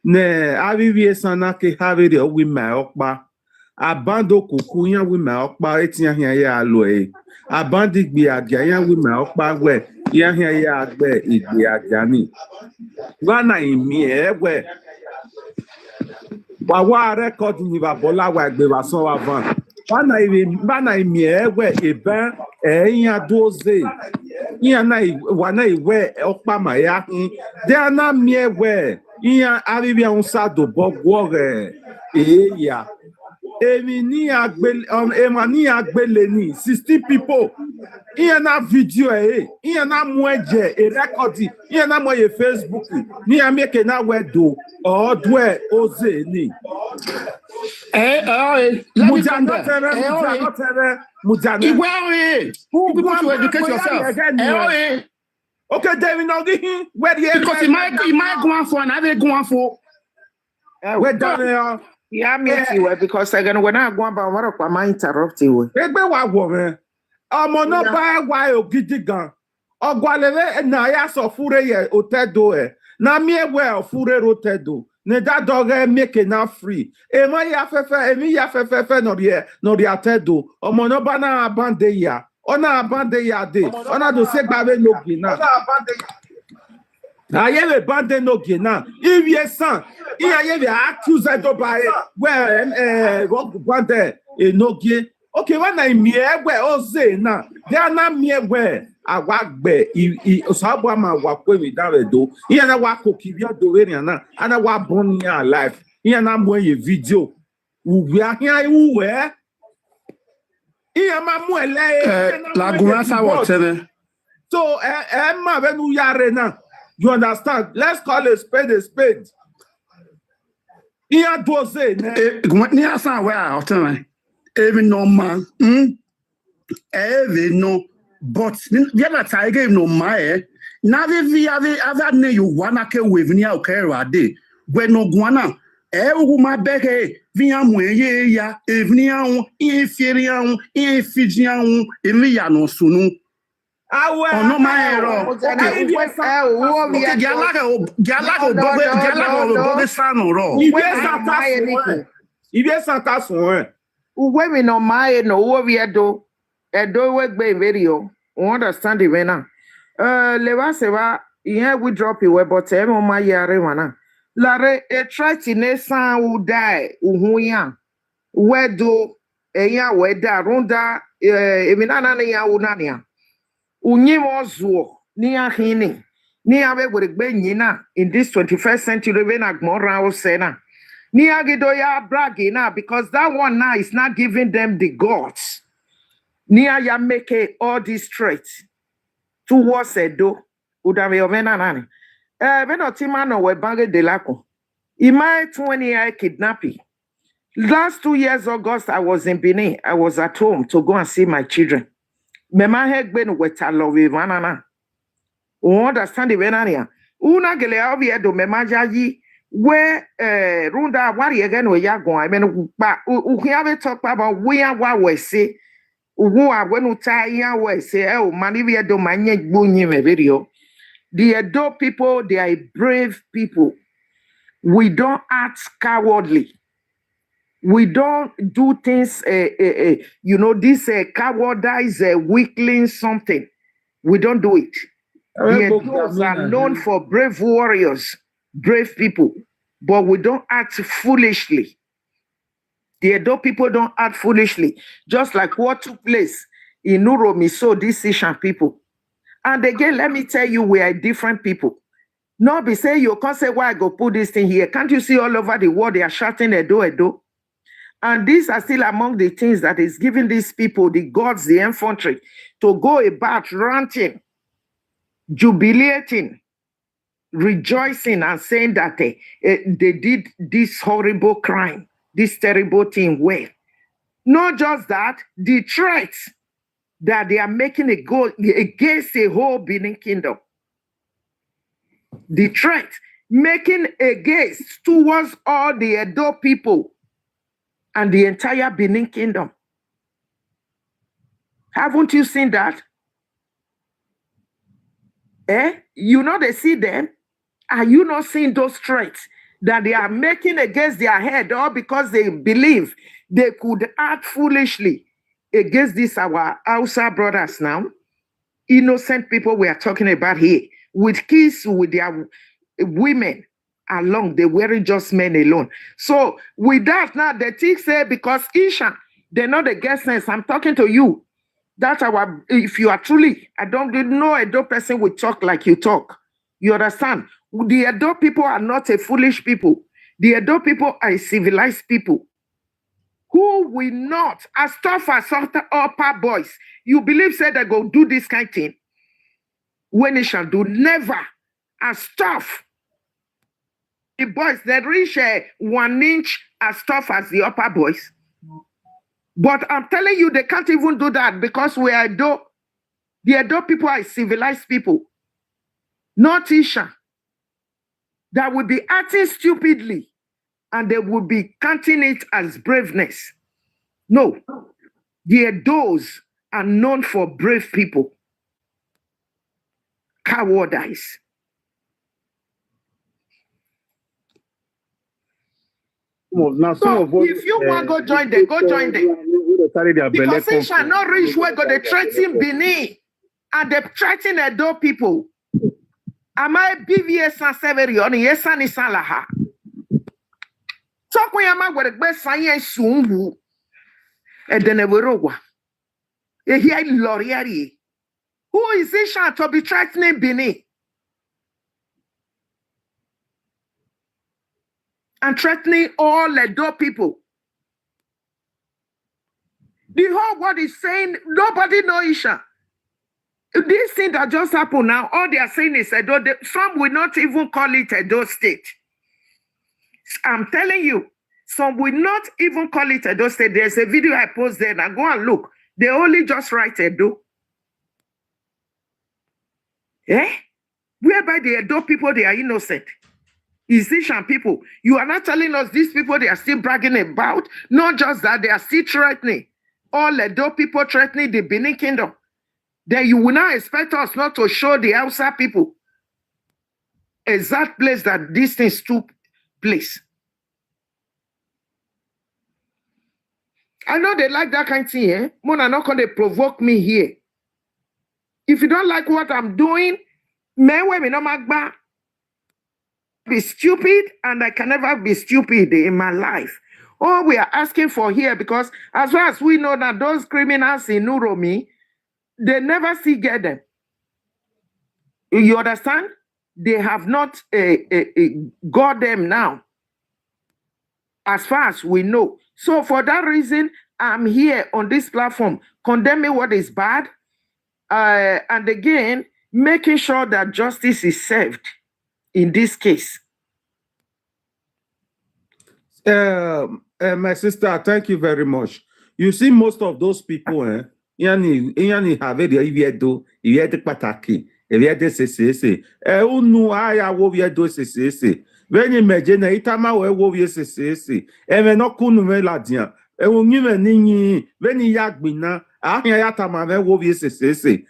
Ne avivi sana ke havere owi ma okpa. Abando kukunya wi ma okpa etinya ya aloe. Abandi gbi adia ya wi ma okpa we. Ya agbe igbi ajani. Wana imi ewe. Wawa record ni babola wa egbe wa so wa van. Wana imi ewe ebe eyan doze. Wana iwe okpa ma ya hin. De ana mi ewe. Iyan aribi an sa do bogwo re. Eya. Emini Agbeleni, 60 people. Iye na video iye na mweje record iye na moye Facebook ni ameke na wedo odwe oze ni Let me come there. People to educate yourself. Okay, David, now where the because you might go on for another go on for. Where down yeah, me you because I gonna when I go about what I might interrupt you. Egbe wa wo me. Ọmọ náà bá wá ògidì gan. Ọgbàlẹ̀lẹ̀ na ya sọ fúre yẹ òtẹ́dọ̀ ẹ̀. Na mi ẹ̀wẹ̀ fúre rotedo. Ne dadọ̀gẹ̀ mẹ́kẹ̀ na free. Èmi ya fẹ́fẹ́ nọ̀rí àtẹ́dọ̀. Ọmọ náà bá náà abáǹdé ya. Ọ̀nà abáǹdé ya dé. Ọ̀nà tó ṣe gbàgbé lóge náà. Ayẹ̀wẹ̀ báǹdé lóge náà. Ìwé sàn. Ìyẹ̀wẹ̀ accuse ẹ̀dọ̀bà ẹ̀ wẹ̀ báǹdé ènóge. Okay, when I mewe oze na, they are not mewe awagbe osabo ama wakwe mi dawedo. Iye na wako kibia doweri na, ana wa born ya life. Iye na mwe video. Uwe ahia uwe. Iye ma mwele. La gurasa whatever. So ma venu yare na. You understand? Let's call a spade a spade. Iye doze ne. Ni asa we a hotel. Even no man, even no, but the other tiger no my now we have other ne you wanna ke with near okay day when no guana my back via moye ya evening inferior infijian emiya no sunu. No my error. Okay, Women no my no we do we be video. Understand the vena. Leva seva here we drop it but my yare wana. Lare a try to ne san will die uhuya. Where do ya weda ronda eminana ya unania. Unyimo zuo niya hini. Niya we would be nyina in this 21st century when agmora sena. Niagidoya bragging now because that one now is not giving them the gods. Nia ya make all this traits towards Edo. Udave omena nani. Beno timano we bange de lako. Imai 20-year kidnapping. Last 2 years August I was in Benin. I was at home to go and see my children. Mema hegben wetalo we manana. You understand the venania. Una gele avi edo mema jaji. Where Runda Wari again we ya going. I mean, but we have talk about we are what we say. Who are when we tie we say, oh, Manivia do manye bunyi me video. The Edo people, they are brave people. We don't act cowardly. We don't do things, this cowardice, weakling something. We don't do it. The Edos are known for brave warriors. Brave people, but we don't act foolishly. The Edo people don't act foolishly, just like what took place in Uromi. So these Asian people, and again, let me tell you, we are different people. Not be say you can't say why I go put this thing here. Can't you see all over the world they are shouting Edo, Edo? And these are still among the things that is giving these people, the gods, the infantry, to go about ranting, jubilating, rejoicing and saying that they did this horrible crime, this terrible thing well. Not just that, the threats that they are making against the whole Benin kingdom. The threat making against towards all the Edo people and the entire Benin kingdom. Haven't you seen that? You know they see them. Are you not seeing those threats that they are making against their head, or because they believe they could act foolishly against these our Hausa brothers now? Innocent people we are talking about here, with kids, with their women along, they weren't just men alone. So with that now, the thing say because Isha, they know the guest sense. I'm talking to you. That's our, if you are truly, I don't know a Edo person will talk like you talk. You understand? The Edo people are not a foolish people. The Edo people are civilized people. who will not, as tough as upper boys, you believe said they go do this kind of thing? When it shall do, never. As tough. The boys, they reach 1 inch as tough as the upper boys. But I'm telling you, they can't even do that because we are the Edo people are civilized people. Not Isha. That would be acting stupidly and they would be counting it as braveness. No. The Edos are known for brave people. Cowardice. Now, so if you want to go join them, go join them. Because they shall not reach where they threaten Benin and they threaten Edo people. Am I BVS and Severi on yes and Isalaha? Talk when I'm with the best science soon. And then Everowa. Here Loriari. Who is this to be threatening Benin? And threatening all Edo people. The whole world is saying nobody knows Isha. This thing that just happened now, all they are saying is Edo. Some will not even call it Edo State. I'm telling you, some will not even call it Edo State. There's a video I post there. Now go and look. They only just write Edo. Whereby the Edo people, they are innocent. Isishan people, you are not telling us these people they are still bragging about. Not just that, they are still threatening. All Edo people threatening the Benin Kingdom. Then you will not expect us not to show the Hausa people exact place that these things took place. I know they like that kind of thing, eh? Mona not going to provoke me here. If you don't like what I'm doing, be stupid, and I can never be stupid in my life. All we are asking for here, because as far as we know that those criminals in Uromi, they never see get them. You understand? They have not got them now, as far as we know. So for that reason, I'm here on this platform condemning what is bad, and again, making sure that justice is served in this case. My sister, thank you very much. You see, most of those people, yani have the iviedo, iviede pataki, iviede CCC. Unu aya wo viedo CCC. When you imagine itama wo vie CCC. No kunu me ladian. Unime nini, when you yagbina, ya tama wo vie CCC.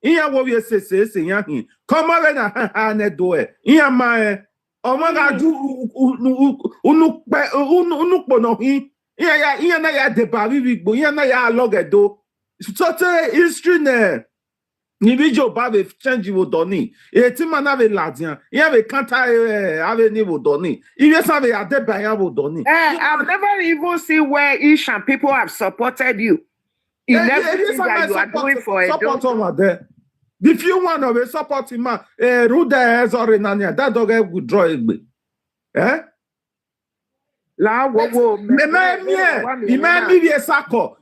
Iya wo vie CCC yahi. Come on na anedoe. Iya ma omaga du unu ponohi. Iya na ya deba vivigbo, iya na ya logedo. Sote history ne ni video ba be change wo doni. E ti mana be ladian. Iya be kanta ave ni wo doni. Iya sa be adeba ya wo doni. I've never even seen where Ishan people have supported you in everything that you are doing for Edo. The few one of a supporting man, Rude Zorinania, that dog would draw it. La wo me sako.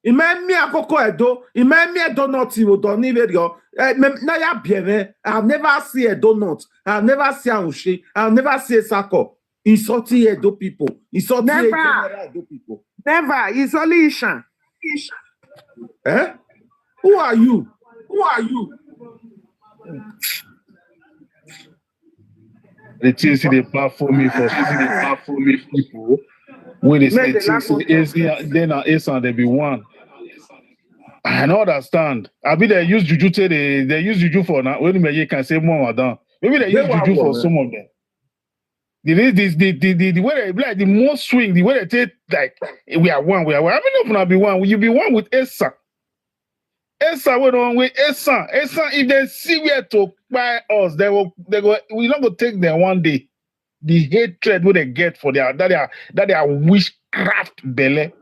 Me akoko Edo. Me donut you don't even go. Na ya biene. I've never seen a donut. I've never seen a ushi. I've never seen a sako. Insulting Edo people. Insulting Edo people. Never. It's only Ishan. Who are you? Who are you? The things they platform me for people. When they say things, then they be one. I don't understand. I mean, they use juju. They use juju for now. When you can say more than maybe they use juju for some of them. The way they like the most swing, the way they take like we are one. I mean, not be one. You be one with Esa. Esa went on with Esa. Esa, if they see where to buy us, they go. We're not gonna take them one day. The hatred what they get for that they are witchcraft belly.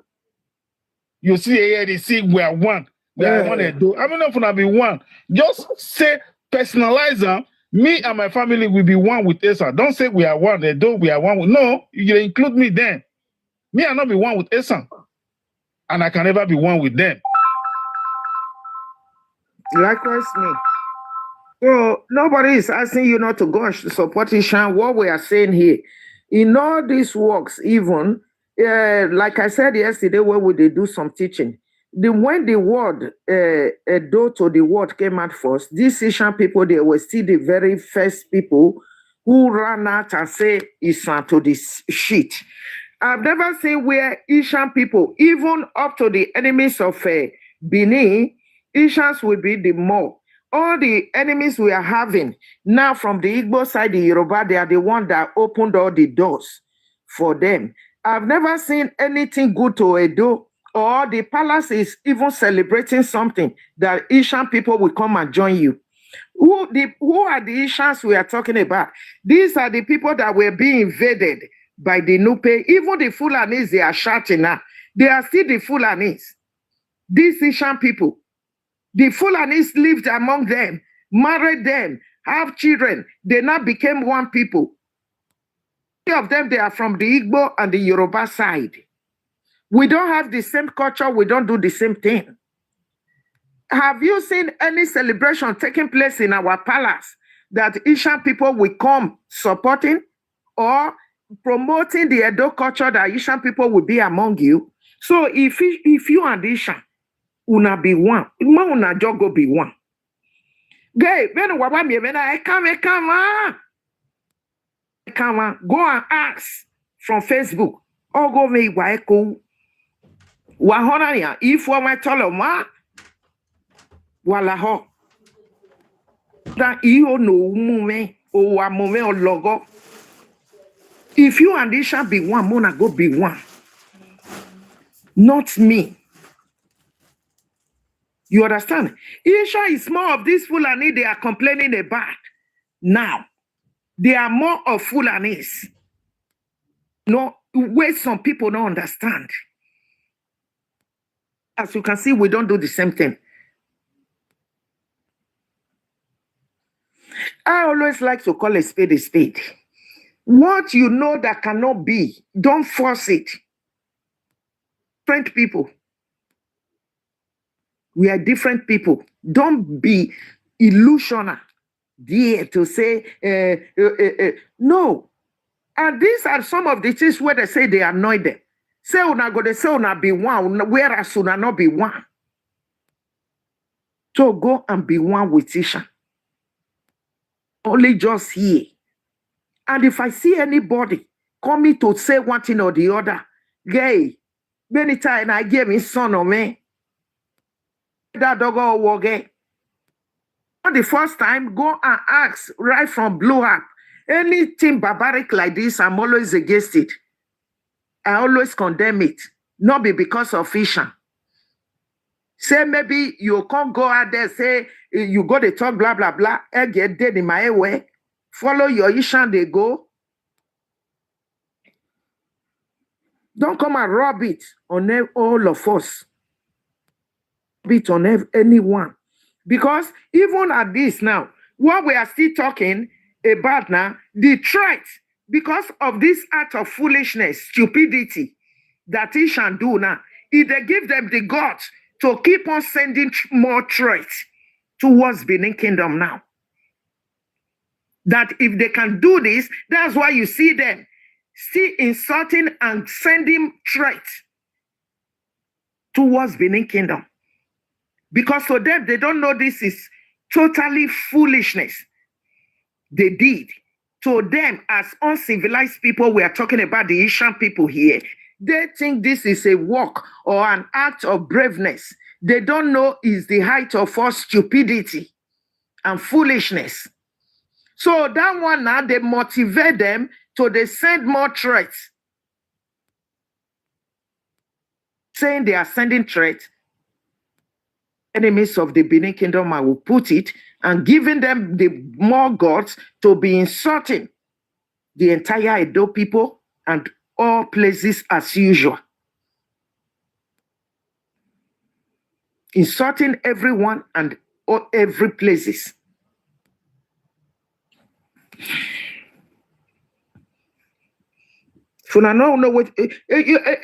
You see here, they see we are one. We are one. I mean, not gonna be one. Just say personalize them. Me and my family will be one with Esa. Don't say we are one. We are one. No, you include me then. Me, I not be one with Esan. And I can never be one with them. Likewise me. So nobody is asking you not to go and support Ishan. What we are saying here, in all these works, even like I said yesterday, where we did do some teaching, when the word Edo to the word came out first, these Ishan people, they were still the very first people who ran out and say Isan to this shit. I've never seen where Ishan people, even up to the enemies of Benin, Ishans will be the more. All the enemies we are having now from the Igbo side, the Yoruba, they are the one that opened all the doors for them. I've never seen anything good to Edo, or the palace is even celebrating something that Ishan people will come and join you. Who are the Ishans we are talking about? These are the people that were being invaded by the Nupe. Even the Fulanis, they are shouting now. They are still the Fulanis. These Ishan people. The Fulanis lived among them, married them, have children. They now became one people. Many of them, they are from the Igbo and the Yoruba side. We don't have the same culture. We don't do the same thing. Have you seen any celebration taking place in our palace that Ishan people will come supporting or promoting the Edo culture that Ishan people will be among you? So if you and Ishan, una be one. Una jogo be one. Gay, when I come, go and ask from Facebook. Or go me waeko. Wahonania, if one my toloma, walaho. That you know mume or wa mume or logo. If you and this shall be one, mona go be one. Not me. You understand? Isha is more of this Fulani they are complaining about now. They are more of Fulanis. No, where some people don't understand. As you can see, we don't do the same thing. I always like to call a spade a spade. What you know that cannot be, don't force it. Different people. We are different people. Don't be illusional there to say, no. And these are some of the things where they say they annoy them. Say una go, they say una be one, whereas una not be one. So go and be one with Isha. Only just here. And if I see anybody coming to say one thing or the other, gay, many times I gave me son or me. That dog or woggy. The first time, go and ask right from Blue Up. Anything barbaric like this, I'm always against it. I always condemn it. Not be because of Isha. Say maybe you can't go out there, say you go to talk, blah, blah, blah, and get dead in my way. Follow your Isha, they go. Don't come and rub it on all of us. It on anyone, because even at this now, what we are still talking about now, the threat, because of this act of foolishness, stupidity that he shall do now, if they give them the guts to keep on sending more threats towards Benin Kingdom now. That if they can do this, that's why you see them still insulting and sending threats towards Benin Kingdom. Because for them, they don't know this is totally foolishness. They did. To them, as uncivilized people, we are talking about the Ishan people here. They think this is a walk or an act of braveness. They don't know is the height of all stupidity and foolishness. So that one now, they motivate them to they send more threats. Saying they are sending threats. Enemies of the Benin Kingdom, I will put it, and giving them the more gods to be insulting the entire Edo people and all places as usual. Insulting everyone and every places. So now no know what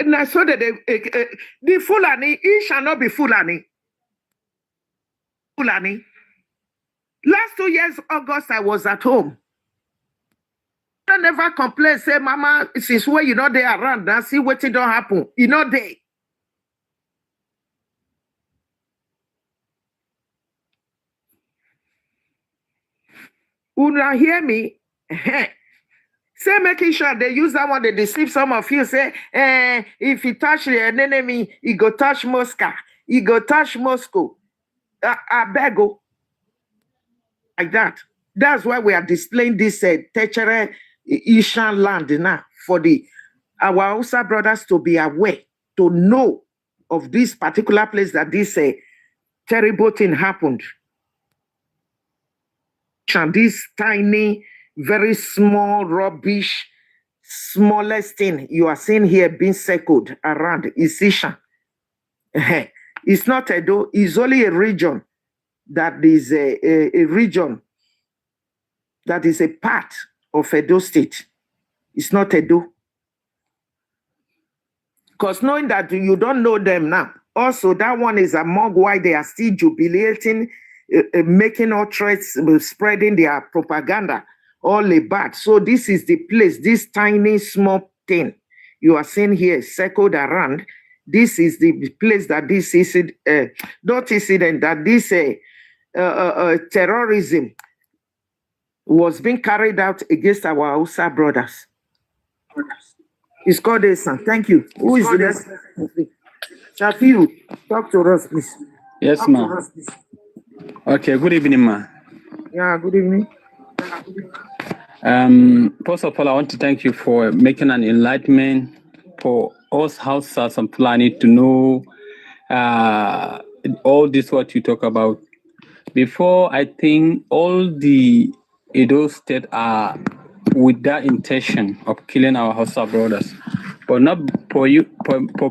now so that the Fulani, he shall not be Fulani. Fulani. Last 2 years, August, I was at home. I never complain, say, Mama, since where you know they around, now see what it don't happen. You know they. Una hear me? Say making sure they use that one, they deceive some of you. Say, if he touch an enemy, he go touch Moscow. He go touch Moscow. I beg you. Like that. That's why we are displaying this tertiary Ishan land now for our Hausa brothers to be aware, to know of this particular place that this terrible thing happened. And this tiny, very small, rubbish, smallest thing you are seeing here being circled around is Ishan. It's not Edo, it's only a region that is a region that is a part of Edo State. It's not Edo. Because knowing that you don't know them now, also that one is among why they are still jubilating, making all threats, spreading their propaganda, all about. So this is the place, this tiny, small thing you are seeing here circled around. This is the place that this is, not incident, that this terrorism was being carried out against our Hausa brothers. It's called Esan. Thank you. Who is the next? Shafiu, talk to us, please. Yes, ma'am. Okay, good evening, ma. Yeah, good evening. First of all, I want to thank you for making an enlightenment for us Hausas and Fulani to know all this what you talk about. Before, I think all the Edo state are with that intention of killing our Hausa brothers, but not for you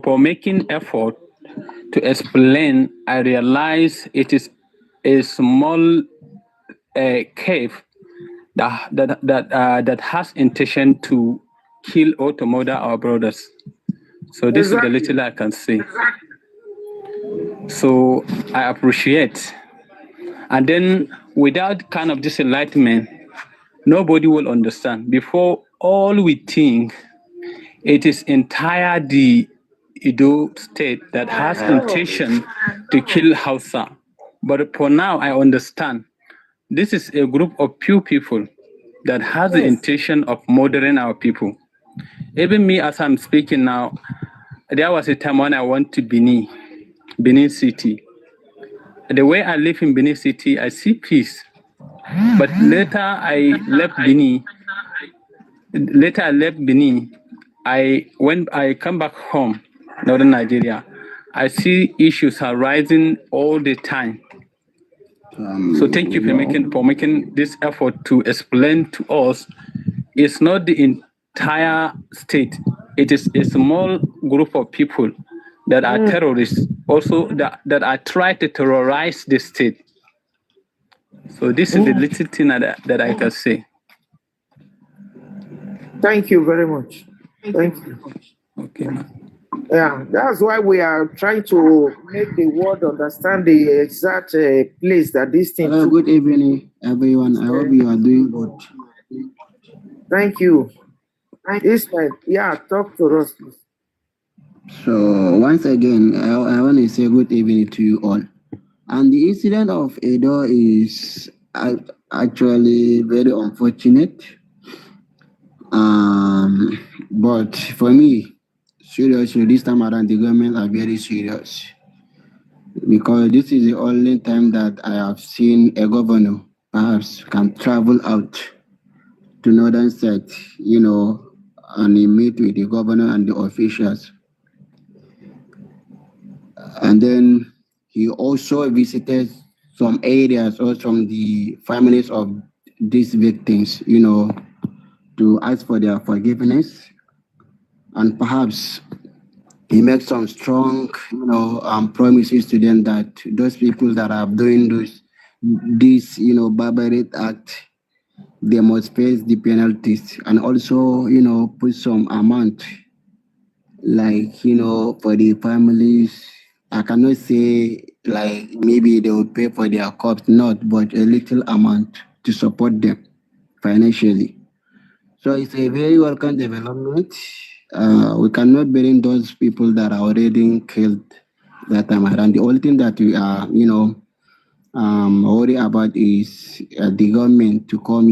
for making effort to explain. I realize it is a small cave that has intention to kill or to murder our brothers. So this is the little I can say. So I appreciate. And then without kind of this enlightenment, nobody will understand. Before, all we think it is entire the Edo state that has intention to kill Hausa. But for now, I understand. This is a group of few people that has the intention of murdering our people. Even me, as I'm speaking now, there was a time when I went to Benin City. The way I live in Benin City, I see peace. But later I left Benin. When I come back home, northern Nigeria, I see issues are rising all the time. So thank you for making this effort to explain to us. It's not the entire state. It is a small group of people that are terrorists, also that are trying to terrorize the state. So this is the little thing that I can say. Thank you very much. Thank you. Okay. Yeah, that's why we are trying to make the world understand the exact place that this thing. Hello, good evening, everyone. I hope you are doing good. Thank you. This time, yeah, talk to us, please. So once again, I want to say good evening to you all. And the incident of Edo is actually very unfortunate. But for me, seriously, this time around, the government are very serious. Because this is the only time that I have seen a governor perhaps can travel out to northern state, and he meet with the governor and the officials. And then he also visited some areas or from the families of these victims, to ask for their forgiveness. And perhaps he made some strong, promises to them that those people that are doing this, barbaric act, they must face the penalties and also, put some amount, like, for the families. I cannot say like maybe they will pay for their costs, not, but a little amount to support them financially. So it's a very welcome development. We cannot blame those people that are already killed that time around. The only thing that we are, worried about is the government to come,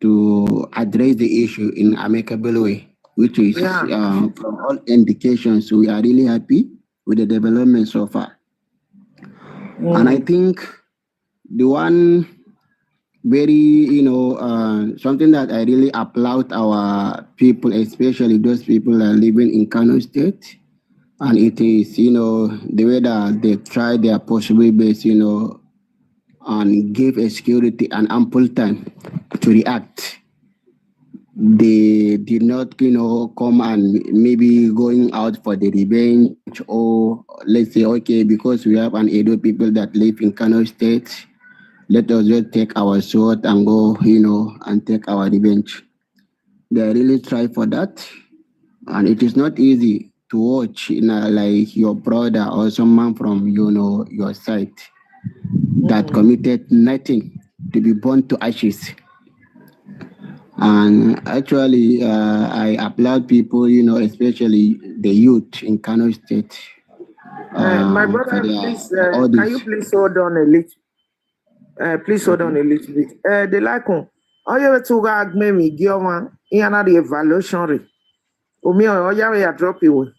to address the issue in amicable way, which is from all indications, we are really happy with the development so far. And I think the one very, something that I really applaud our people, especially those people that are living in Kano State. And it is, the way that they try their possible best, and give a security and ample time to react. They did not, come and maybe going out for the revenge, or let's say, okay, because we have an Edo people that live in Kano State, let us just take our sword and go, and take our revenge. They really try for that. And it is not easy to watch, like your brother or someone from, your side that committed nothing to be burned to ashes. And actually, I applaud people, especially the youth in Kano State. My brother, please, can you please hold on a little? Please hold on a little bit. The like on. All you to go me give the evaluation rate. Omi o ya drop you.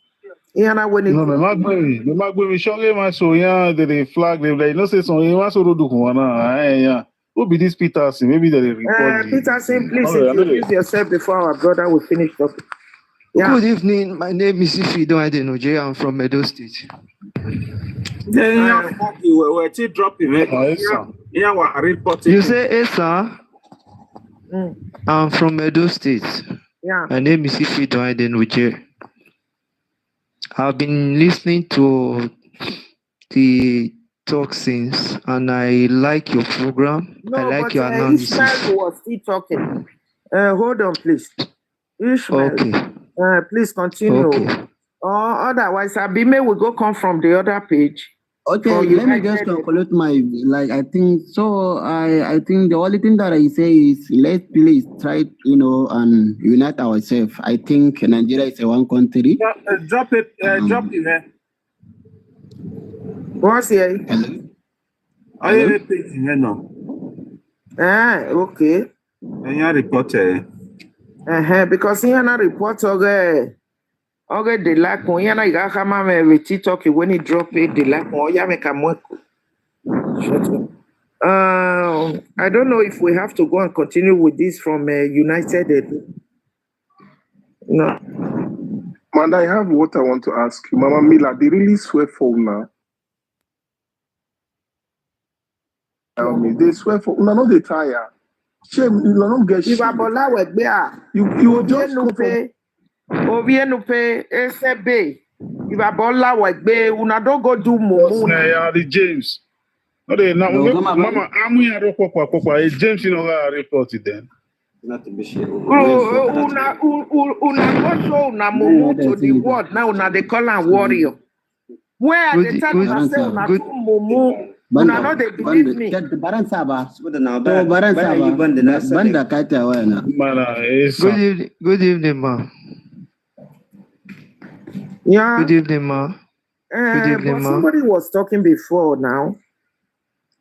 When it No, me magwe show my so yeah, they flag them. They say so. You want to do one? Who be this Peterson? Maybe they report. Peterson, please introduce yourself before our brother will finish talking. Yeah. Good evening. My name is Ifido Adenoje. I'm from Edo State. You say Esa? I'm from Edo State. Yeah. My name is Ifido Adenoje. I've been listening to the talk since, and I like your program. No, I like but your analysis. Ishmael was still talking. Hold on, please. Ishmael. Okay. Please continue. Okay. Or otherwise, Abime will go come from the other page. Okay, let me just conclude my, I think, so I think the only thing that I say is let's please try, and unite ourselves. I think Nigeria is a one country. Drop it there. What's here? Are you repeating here now? Okay. And you reporter. Because here na report okay, the lack on yana iga kama me reti talk when he drop it the lack on ya make a shut up. I don't know if we have to go and continue with this from United. No. Man, I have what I want to ask you. Mama Mila, they really swear for now. They swear for no, they tire. Shame, you don't get shit. You just come from Ovienupe, SB. If I bola wegbe, una don't go do mumu. The James. No, they now. Mama, I'm here to papa. James, report it then. Una go show una mumu to the world. Now una they call am warrior. Where are the time I say una do mumu? Una no they believe me. Good evening, ma. Yeah. Good evening, ma. Good evening, ma. Somebody was talking before now.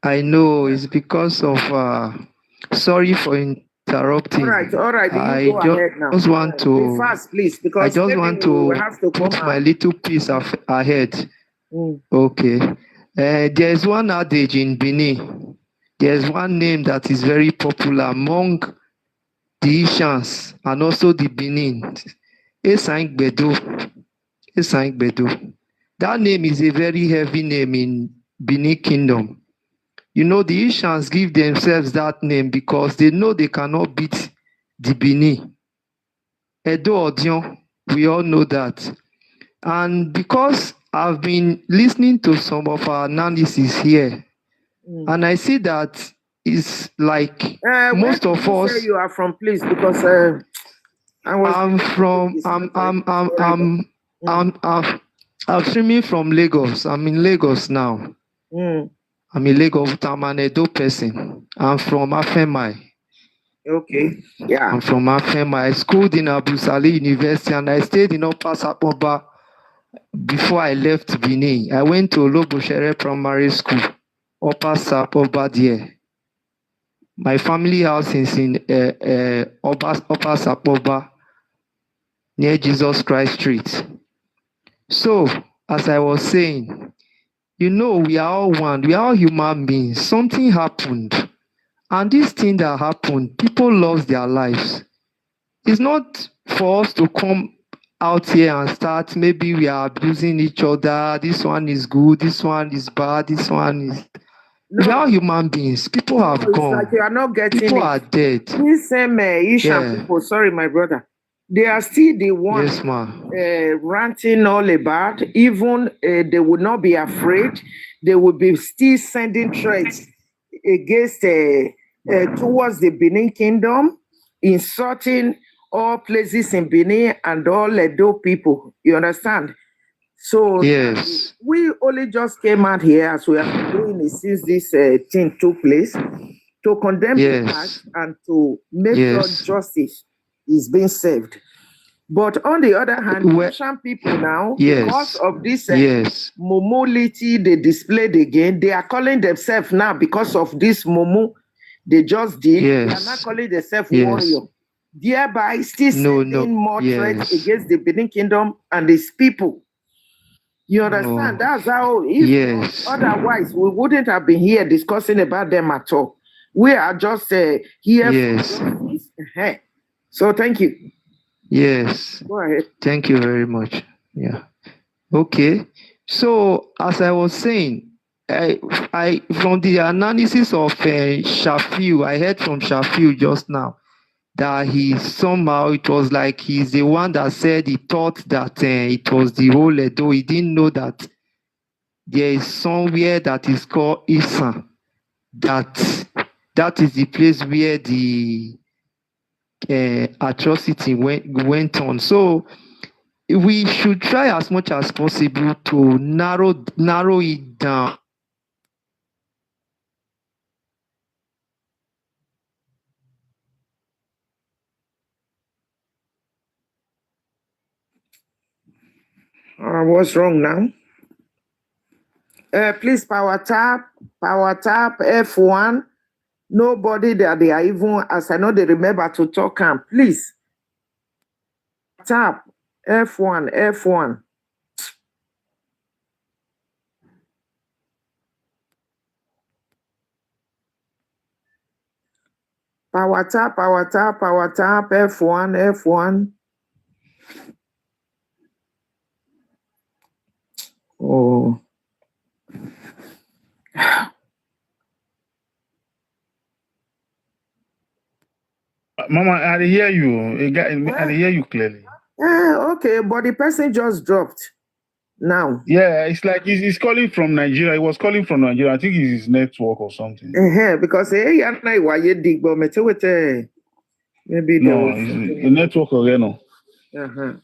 I know it's because of sorry for interrupting. All right. I just want to be fast, please, because I just want to put my little piece ahead. Okay. There's one adage in Benin. There's one name that is very popular among the Ishans and also the Benin. Esaing Bedo. That name is a very heavy name in Benin Kingdom. The Ishans give themselves that name because they know they cannot beat the Benin. Edo Odion, we all know that. And because I've been listening to some of our analysis here, and I see that is like Where most did of you us. say you are from, please? Because I'm streaming from Lagos. I'm in Lagos now. Mm. I'm in Lagos. I'm an Edo person. I'm from Afemai. Okay. Yeah. I'm from Afemai. I schooled in Abu Salih University and I stayed in Upper Sapoba before I left Benin. I went to Oloboshere Primary School, Upper Sapoba there. My family house is in Upper Sapoba, near Jesus Christ Street. So, as I was saying, we are all one. We are all human beings. Something happened. And this thing that happened, people lost their lives. It's not for us to come out here and start, maybe we are abusing each other. This one is good. This one is bad. This one is... We are all human beings. People have It's gone. like you are not getting People it. are dead. These same Ishan people, sorry, my brother, they are still the ones Yes, ma'am. ranting all about. Even they would not be afraid. They would be still sending threats against towards the Benin Kingdom, insulting all places in Benin and all Edo people. You understand? So yes, we only just came out here as we have been doing it since this thing took place to condemn the act and to make sure justice is being served. But on the other hand, Asian people now, because of this momolity they displayed again, they are calling themselves now, because of this momo they just did, they are not calling themselves warrior, thereby still sending more threats against the Benin Kingdom and its people. You understand? That's how, if otherwise, we wouldn't have been here discussing about them at all. We are just here for justice. So thank you. Yes. Go ahead. Thank you very much. Yeah. Okay. So as I was saying, I from the analysis of Shafiu, I heard from Shafiu just now that he somehow, it was like he's the one that said he thought that it was the whole Edo. He didn't know that there is somewhere that is called Isan. That is the place where the atrocity went on. So we should try as much as possible to narrow it down. What's wrong now? Please power tap F1. Nobody that they are even, as I know they remember to talk and please tap F1. Power tap F1. Oh. Mama, I hear you. I hear you clearly. Okay, but the person just dropped now. Yeah, it's like he's calling from Nigeria. He was calling from Nigeria. I think it's his network or something. Because maybe no, it's the network again.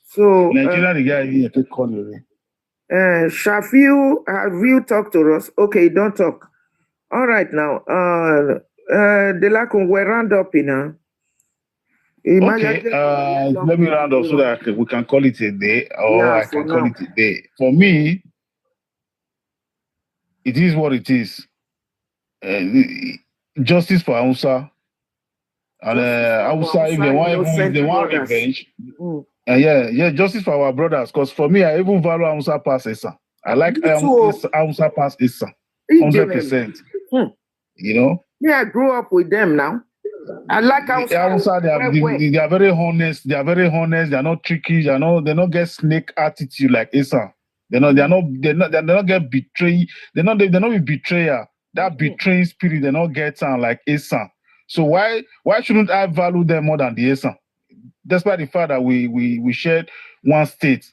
So Nigeria, the guy here to call you. Shafiu, have you talked to us? Okay, don't talk. All right now. Delacon, we're round up now. Okay, let me round up so that we can call it a day, or I can call it a day. For me, it is what it is. Justice for Hausa. And Hausa, if they want revenge, justice for our brothers. Because for me, I even value Hausa past Issa. I like Hausa past Issa, 100%. You know? Yeah, I grew up with them now. I like Hausa. They are very honest. They are very honest. They are not tricky. They don't get snake attitude like Issa. They not get betray. They not be betrayer. That betraying spirit, they not get like Issa. So why shouldn't I value them more than the Issa? Despite the fact that we shared one state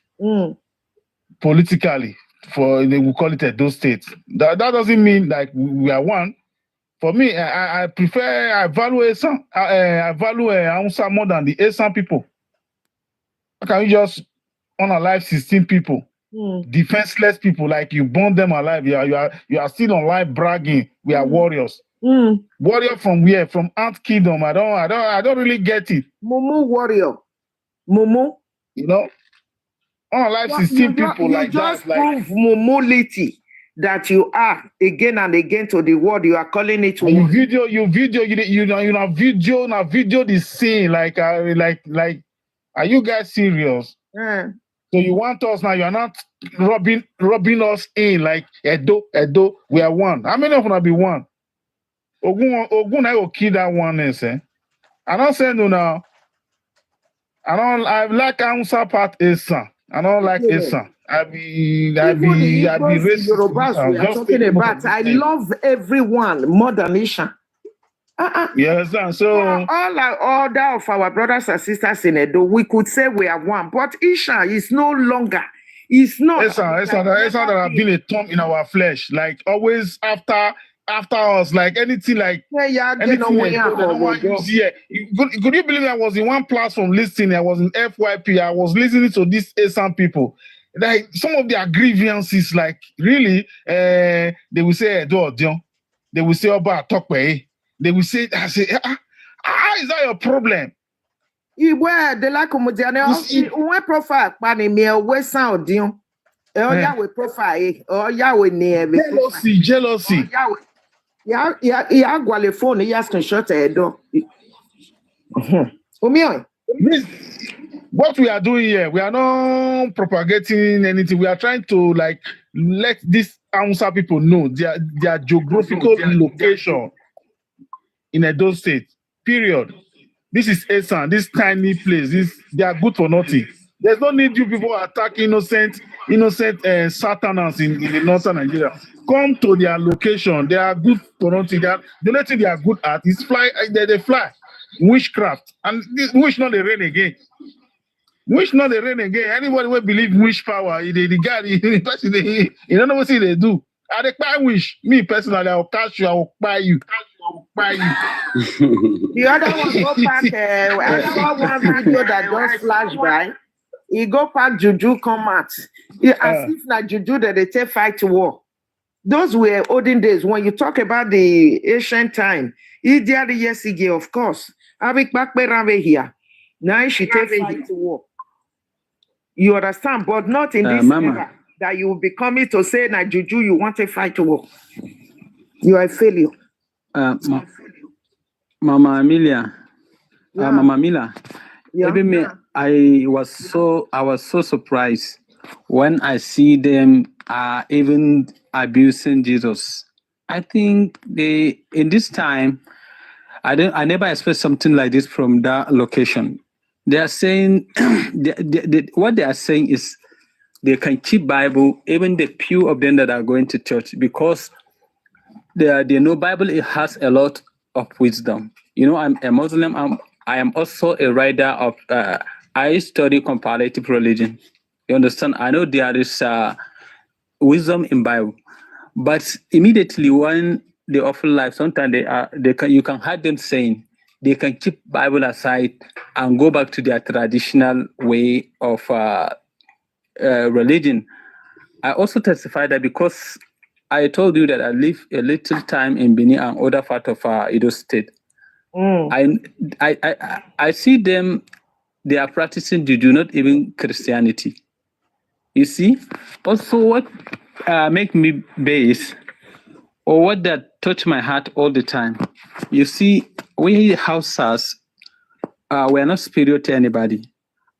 politically, they will call it a those states. That doesn't mean like we are one. For me, I prefer, I value Esan. I value Hausa more than the Esan people. How can you just unalive 16 people? Defenseless people, like you burn them alive. You are still online bragging. We are warriors. Warrior from where? From Ant Kingdom. I don't really get it. Mumu warrior. Mumu. You know? Unalive 16 people like that. You just prove mumulity that you are again and again to the world. You are calling it. You video the scene like are you guys serious? Yeah. So you want us now? You are not rubbing us in like Edo. We are one. How many of them will be one? Ogun, I will kill that oneness. I don't say no now. I like Hausa part Esan. I don't like Esan. I be racist. Yorubas we are talking about. I love everyone more than Isha. Yes, so all of our brothers and sisters in Edo, we could say we are one, but Isha is no longer. It's not. Esa that have been a thorn in our flesh, like always after us, like anything like anything like, here. Could you believe I was in one platform listening? I was in FYP. I was listening to these Esan people. Like some of their grievances, like really, they will say Edo. They will say Oba Tokwe. They will say, I say, how is that your problem? De la comedienne, when profile, we sound dion. Yahweh profile, Yahweh near jealousy. Yeah, phone, he has shot a door. What we are doing here, we are not propagating anything. We are trying to like let these Hausa people know their geographical location in Edo State. Period. This is Esan, this tiny place. They are good for nothing. There's no need you people attack innocent Satanans in the northern Nigeria. Come to their location. They are good for nothing. The only thing they are good at is fly. They fly. Witchcraft. And this wish not the rain again. Wish not the rain again. Anybody will believe wish power. The guy, he don't know what they do. I declare wish. Me personally, I will catch you. I will buy you. The other one go back. One video that just flash by. He go back Juju come out. As if like Juju that they take fight to war. Those were olden days. When you talk about the ancient time, yesterday, of course. I be back here. Now she take fight to war. You understand, but not in this era that you will be coming to say that Juju you want to fight to war. You are a failure. Mama Amelia, Mama Mila, even me, I was so surprised when I see them even abusing Jesus. I think in this time, I never expect something like this from that location. They are saying what they are saying is they can keep Bible, even the few of them that are going to church, because they know Bible. It has a lot of wisdom. You know, I'm a Muslim. I am also a writer of. I study comparative religion. You understand? I know there is wisdom in Bible, but immediately when they offer life, sometimes you can hear them saying they can keep Bible aside and go back to their traditional way of religion. I also testify that because I told you that I live a little time in Benin and other part of Edo State. I see them, they are practicing Juju, not even Christianity. You see? Also, what make me base, or what that touch my heart all the time, you see, we Hausas, we are not superior to anybody.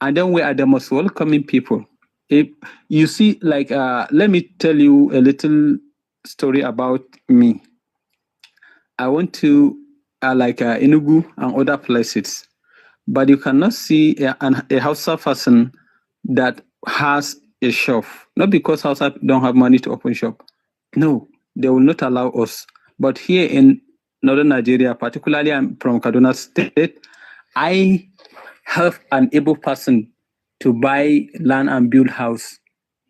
And then we are the most welcoming people. If you see, like, let me tell you a little story about me. I went to Enugu and other places, but you cannot see a Hausa person that has a shop. Not because Hausa don't have money to open shop. No, they will not allow us. But here in northern Nigeria, particularly I'm from Kaduna State, I have an able person to buy land and build house.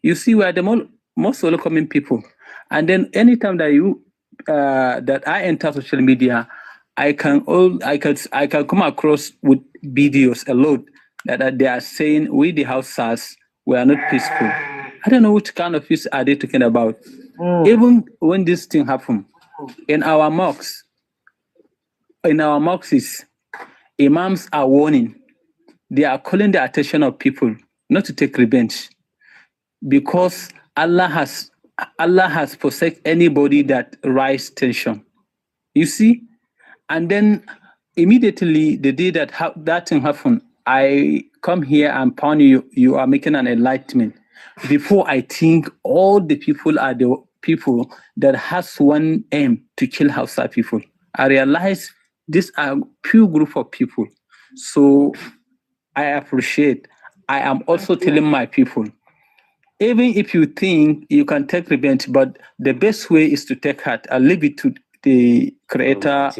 You see, we are the most welcoming people. And then anytime that you that I enter social media, I can come across with videos a lot that they are saying we the Hausas we are not peaceful. I don't know which kind of peace are they talking about. Even when this thing happened in our mosques, imams are warning. They are calling the attention of people not to take revenge, because Allah has protected anybody that rise tension. You see, and then immediately the day that that thing happened, I come here and found you are making an enlightenment. Before I think all the people are the people that has one aim to kill Hausa people. I realize these are few group of people. So I appreciate. I am also telling my people, even if you think you can take revenge, but the best way is to take heart and leave it to the Creator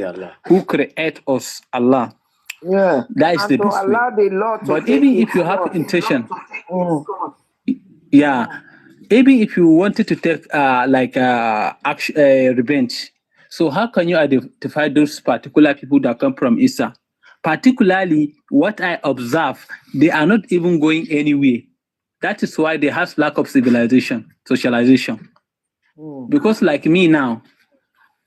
who create us, Allah. Yeah. That is And the to best way. allow the Lord to But take even its if you have course. intention, Mm. yeah, even if you wanted to take revenge, so how can you identify those particular people that come from Isa? Particularly, what I observe, they are not even going anywhere. That is why they have lack of socialization. Because like me now,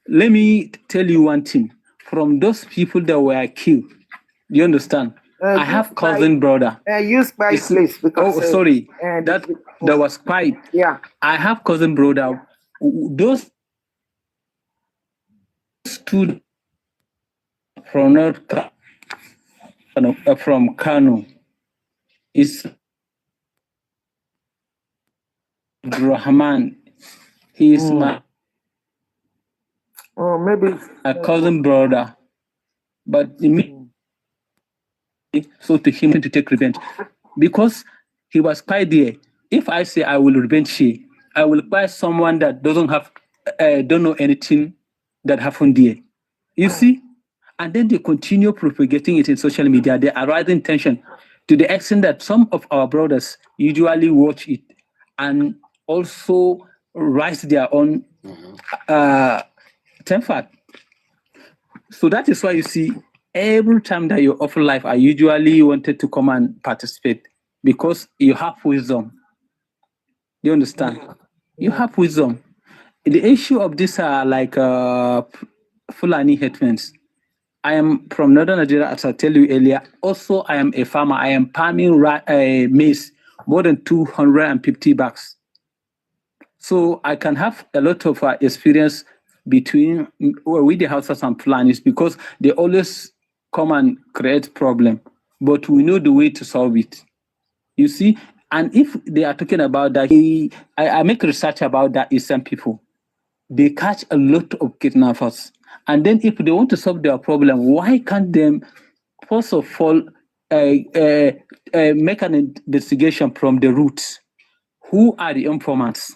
let me tell you one thing. From those people that were killed, you understand? I have cousin brother. Use by please because. Sorry, that was quite. Yeah. I have cousin brother. Those two from from Kano is Rahman. He is my maybe a cousin brother, but so to him to take revenge because he was quite there. If I say I will revenge him, I will buy someone that doesn't have don't know anything that happened there. You see, and then they continue propagating it in social media. They are rising tension to the extent that some of our brothers usually watch it and also rise their own temper. So that is why you see every time that you offer life, I usually wanted to come and participate because you have wisdom. You understand? You have wisdom. The issue of this are like Fulani headwinds. I am from northern Nigeria, as I tell you earlier. Also, I am a farmer. I am farming maize, more than 250 bags. So I can have a lot of experience between with the Hausas and Fulanis because they always come and create problem, but we know the way to solve it. You see, and if they are talking about that, I make research about that Eastern people. They catch a lot of kidnappers. And then if they want to solve their problem, why can't they, first of all, make an investigation from the roots? Who are the informants?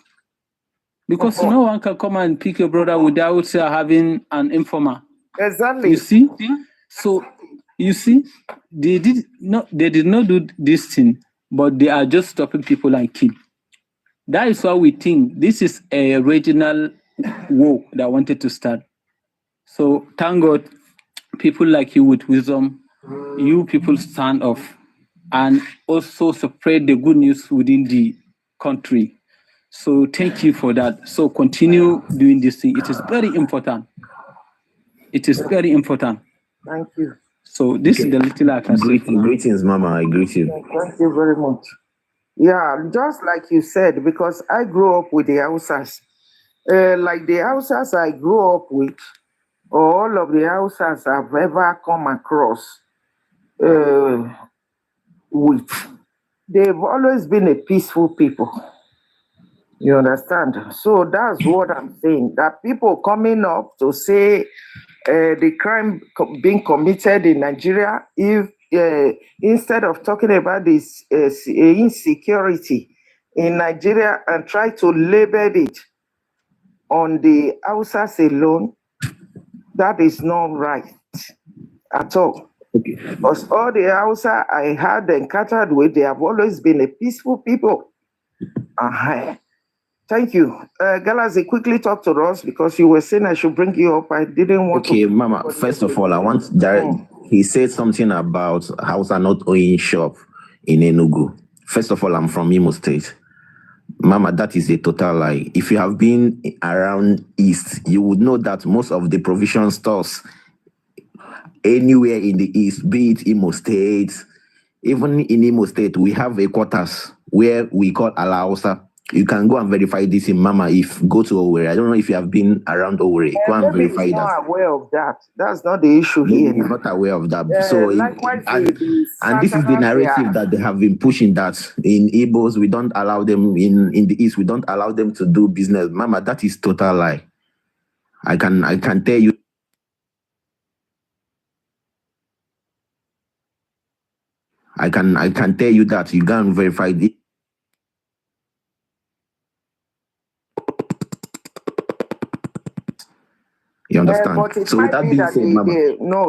Because no one can come and pick your brother without having an informer. Exactly. You see? So, you see, they did not do this thing, but they are just stopping people and kill. That is why we think this is a regional war that wanted to start. So thank God, people like you with wisdom, you people stand up and also spread the good news within the country. So thank you for that. So continue doing this thing. It is very important. It is very important. Thank you. So this is the little I can say. Greetings, Mama. I greet you. Thank you very much. Yeah, just like you said, because I grew up with the Hausas. Like the Hausas I grew up with, or all of the Hausas I've ever come across with, they've always been a peaceful people. You understand? So that's what I'm saying. That people coming up to say the crime being committed in Nigeria, if instead of talking about this insecurity in Nigeria and try to label it on the Hausas alone, that is not right at all. Okay. Because all the Hausa I had encountered with, they have always been a peaceful people. Thank you. Galazi, quickly talk to us because you were saying I should bring you up. I didn't want Okay, to. Mama, first of all, I want that he said something about Hausa not owning shop in Enugu. First of all, I'm from Imo State. Mama, that is a total lie. If you have been around East, you would know that most of the provision stores anywhere in the East, be it Imo State, even in Imo State, we have a quarters where we call Alausa. You can go and verify this in Mama if go to Owerri. I don't know if you have been around Owerri. Go and Maybe verify he's that. not aware of that. That's not the issue here. Maybe he's not aware of that. Likewise, And this is the narrative that they have been pushing, that in Igbos, we don't allow them, in the East, we don't allow them to do business. Mama, that is total lie. I can tell you. I can tell you that. You can verify this. You understand? But it So might with that be being that said, Mama,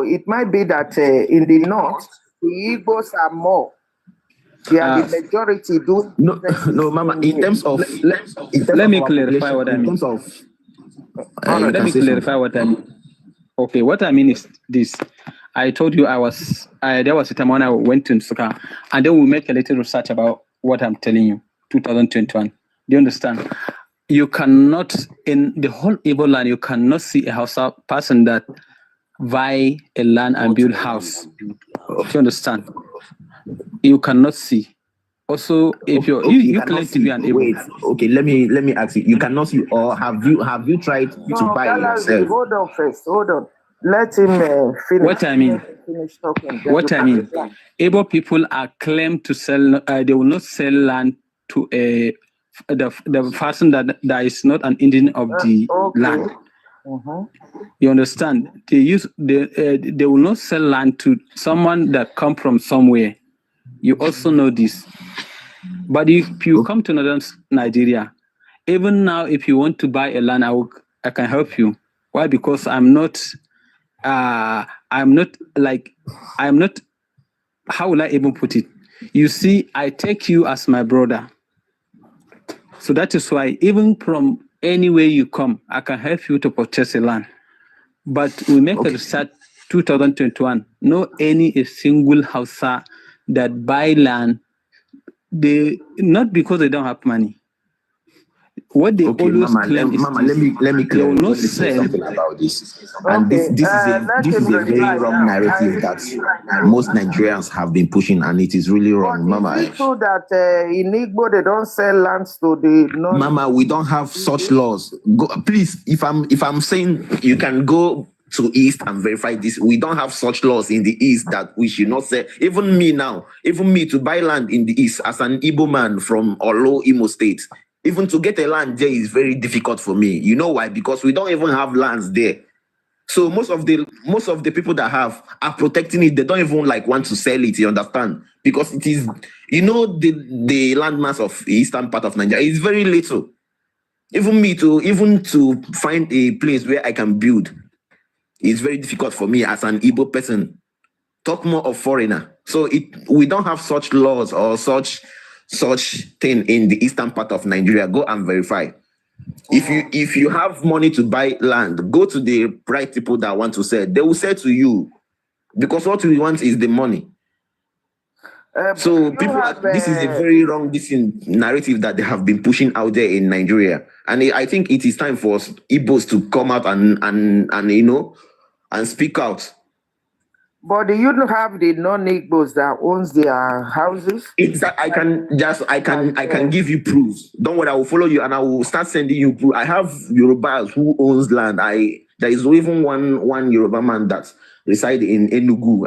it might be that in the north, the Igbos are more. They are the majority doing. No, Mama. In terms of, let me clarify what I mean. In terms of, Let me clarify what I mean. Okay, what I mean is this. I told you there was a time when I went to Nsuka, and then we make a little research about what I'm telling you. 2021. Do you understand? You cannot, in the whole Igbo land, you cannot see a Hausa person that buy a land and build house. Do you understand? You cannot see. Also, if you claim to be an Igbo. Wait, okay, let me ask you. You cannot see, or have you tried to buy yourself? Hold on first. Hold on. Let him finish. What I mean. Finish talking. Igbo people are claimed to sell. They will not sell land to the person that is not an Indian of the land. You understand? They will not sell land to someone that come from somewhere. You also know this. But if you come to northern Nigeria, even now, if you want to buy a land, I can help you. Why? Because I'm not. How will I even put it? You see, I take you as my brother. So that is why even from anywhere you come, I can help you to purchase a land. But we make a research 2021, no a single Hausa that buy land, not because they don't have money. What they always claim is Mama, let me they will not say sell. something about this. And this is a very wrong narrative that most Nigerians have been pushing, and it is really wrong, Mama. Is it true that in Igbo they don't sell lands to the non? Mama, we don't have such laws. Please, if I'm saying you can go to East and verify this, we don't have such laws in the East that we should not sell. Even me to buy land in the East as an Igbo man from Olo, Imo State, even to get a land there is very difficult for me. You know why? Because we don't even have lands there. So most of the people that have are protecting it. They don't even want to sell it. You understand? Because it is, the landmass of eastern part of Nigeria is very little. Even to find a place where I can build, it's very difficult for me as an Igbo person. Talk more of foreigner. So we don't have such laws or such thing in the eastern part of Nigeria. Go and verify. If you have money to buy land, go to the right people that want to sell. They will sell to you, because what we want is the money. So this is a very wrong narrative that they have been pushing out there in Nigeria, and I think it is time for us Igbos to come out and speak out. But do you have the non-Igbos that owns their houses? It's that I can give you proofs. Don't worry, I will follow you and I will start sending you proof. I have Yorubas who owns land. There is even one Yoruba man that resides in Enugu.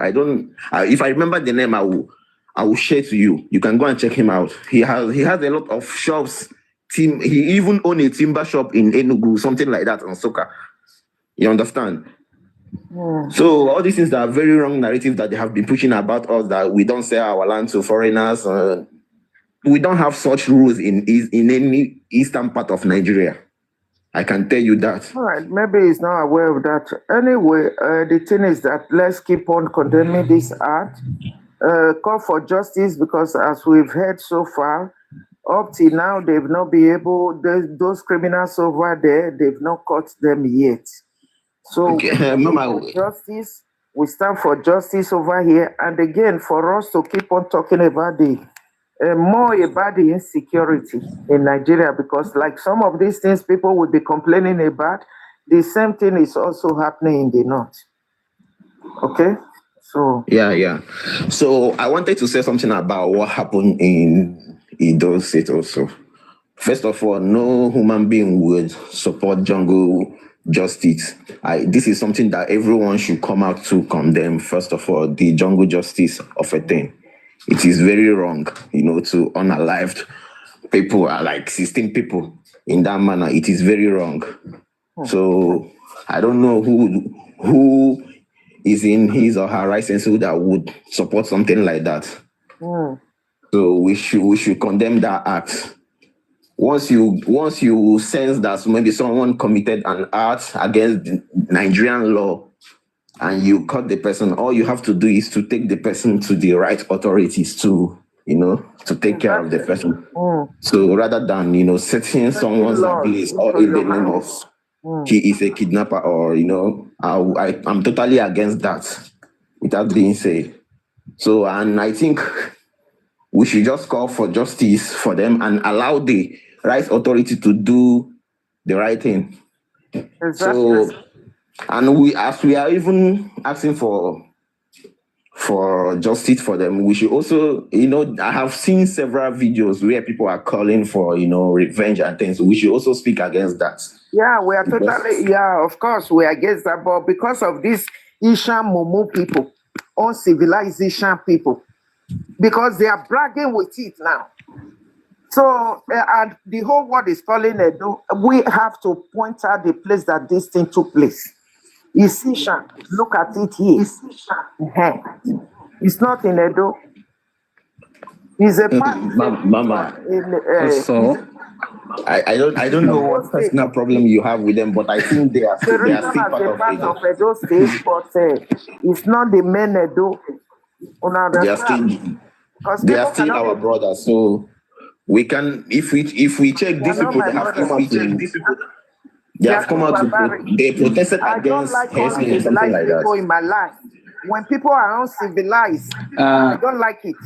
If I remember the name, I will share to you. You can go and check him out. He has a lot of shops. He even owns a timber shop in Enugu, something like that, on Soka. You understand? So all these things that are very wrong narrative that they have been pushing about us, that we don't sell our land to foreigners. We don't have such rules in any eastern part of Nigeria. I can tell you that. All right, maybe he's not aware of that. Anyway, the thing is that let's keep on condemning this act. Call for justice, because as we've heard so far, Up till now, they've not been able, those criminals over there, they've not caught them yet. So Okay, we're looking Mama, for justice. We stand for justice over here. And again, for us to keep on talking about more about the insecurity in Nigeria, because like some of these things people will be complaining about, the same thing is also happening in the north. Okay? So yeah. So I wanted to say something about what happened in those states also. First of all, no human being would support jungle justice. This is something that everyone should come out to condemn. First of all, the jungle justice of a thing. It is very wrong, to unalived people, like 16 people in that manner. It is very wrong. So I don't know who is in his or her right sense that would support something like that. So we should condemn that act. Once you sense that maybe someone committed an act against Nigerian law and you caught the person, all you have to do is to take the person to the right authorities to take care of the person. So rather than setting someone's ablaze or in the name of he is a kidnapper, or I'm totally against that. With that being said, so, and I think we should just call for justice for them and allow the right authority to do the right thing. exactly. So, and we are even asking for justice for them, we should also, I have seen several videos where people are calling for, revenge and things. We should also speak against that. Yeah, we are totally, of course, we are against that, but because of these Ishan Momo people, uncivilized Ishan people, because they are bragging with it now. So, and the whole world is calling it, we have to point out the place that this thing took place. It's Ishan. Look at it here. It's not in Edo. It's a part. Mama. Also, I don't know what personal problem you have with them, but I think they are still part of Edo State, but it's not the main Edo. They are still our brothers. So we can, if we check these people, they have come out to. They have come out to. They protested against harassment or something like that. In my life, when people are uncivilized, I don't like it.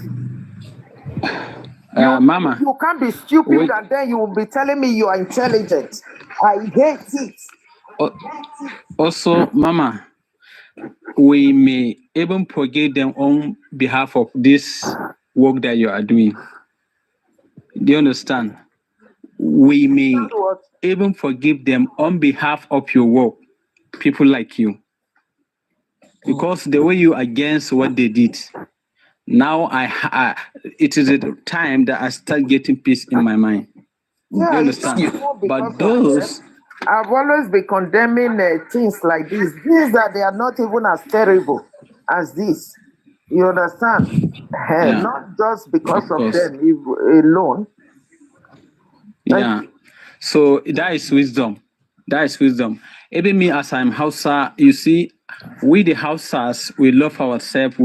Mama, you can't be stupid and then you will be telling me you are intelligent. I hate it. Also, Mama, we may even forgive them on behalf of this work that you are doing. Do you understand? We may even forgive them on behalf of your work, people like you. Because the way you against what they did, now it is a time that I start getting peace in my mind. Yeah, you understand? But those I've always been condemning things like this. Things that they are not even as terrible as this. You understand? Yeah. Not just because of them alone. Yeah. So that is wisdom. That is wisdom. Even me, as I'm Hausa, you see, we the Hausas, we love ourselves.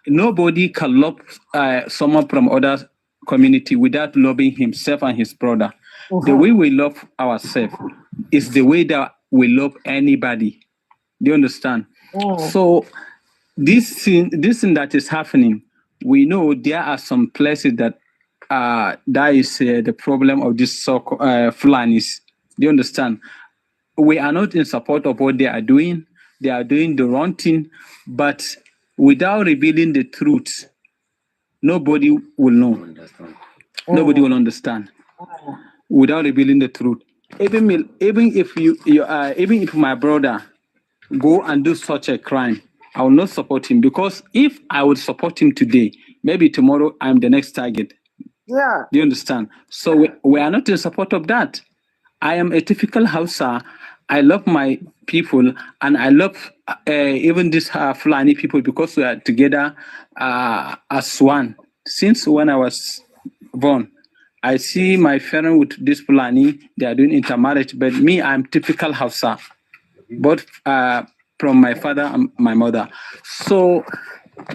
Nobody can love someone from other community without loving himself and his brother. The way we love ourselves is the way that we love anybody. Do you understand? So this thing that is happening, we know there are some places that that is the problem of this Fulanis. Do you understand? We are not in support of what they are doing. They are doing the wrong thing, but without revealing the truth, nobody will know. Nobody will understand. Without revealing the truth, even if my brother go and do such a crime, I will not support him, because if I would support him today, maybe tomorrow I'm the next target. Yeah. Do you understand? So we are not in support of that. I am a typical Hausa. I love my people, and I love even these Fulani people, because we are together as one. Since when I was born, I see my friend with this Fulani, they are doing intermarriage, but me, I'm typical Hausa, both from my father and my mother. So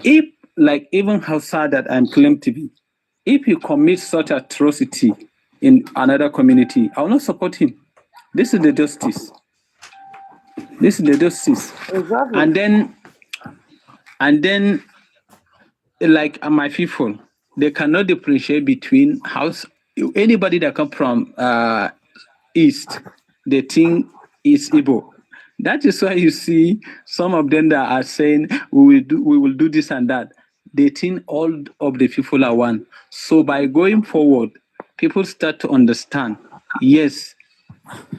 if, like, even Hausa that I'm claimed to be, if he commits such atrocity in another community, I will not support him. This is the justice. This is the justice. Exactly. And then, like my people, they cannot differentiate between anybody that come from East, they think is Igbo. That is why you see some of them that are saying we will do this and that. They think all of the people are one. So by going forward, people start to understand. Yes,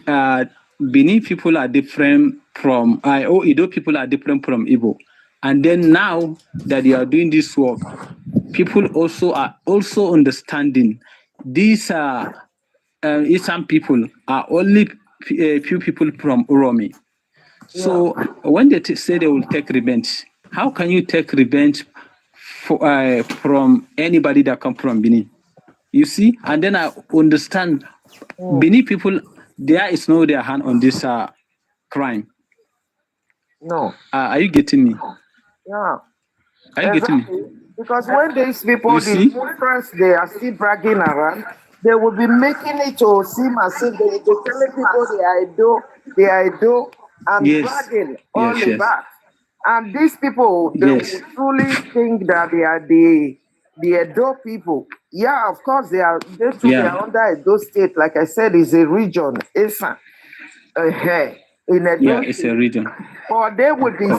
Benin people are different from Ido people are different from Igbo. And then now that you are doing this work, people also are also understanding these Eastern people are only a few people from Uromi. So when they say they will take revenge, how can you take revenge from anybody that come from Benin? You see, and then I understand Benin people, there is no their hand on this crime. No. Are you getting me? Yeah. Are you getting me? Because when these people, You the see? demonstrants, they are still bragging around, they will be making it to seem as if they're telling people they are do, and Yes. bragging Yes, all yes. about. And these people, they Yes. will truly think that they are the Edo people. Yeah, of course they are. They too, they are under Edo State. Like I said, is a region. Esan, in Edo Yeah, it's State. a region. Or they would be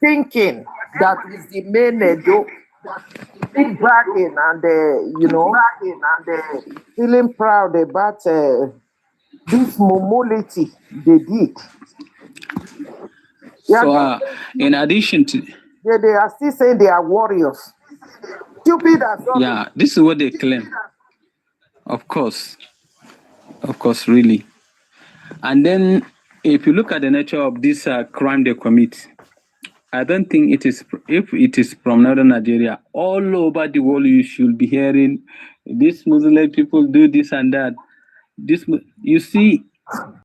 thinking that is the main Edo. Big bragging and feeling proud about this mobility they did. So in addition to They are still saying they are warriors. Stupid as well. yeah, this is what they claim. Of course, really. And then if you look at the nature of this crime they commit, I don't think it is, if it is from northern Nigeria, all over the world you should be hearing these Muslim people do this and that. You see,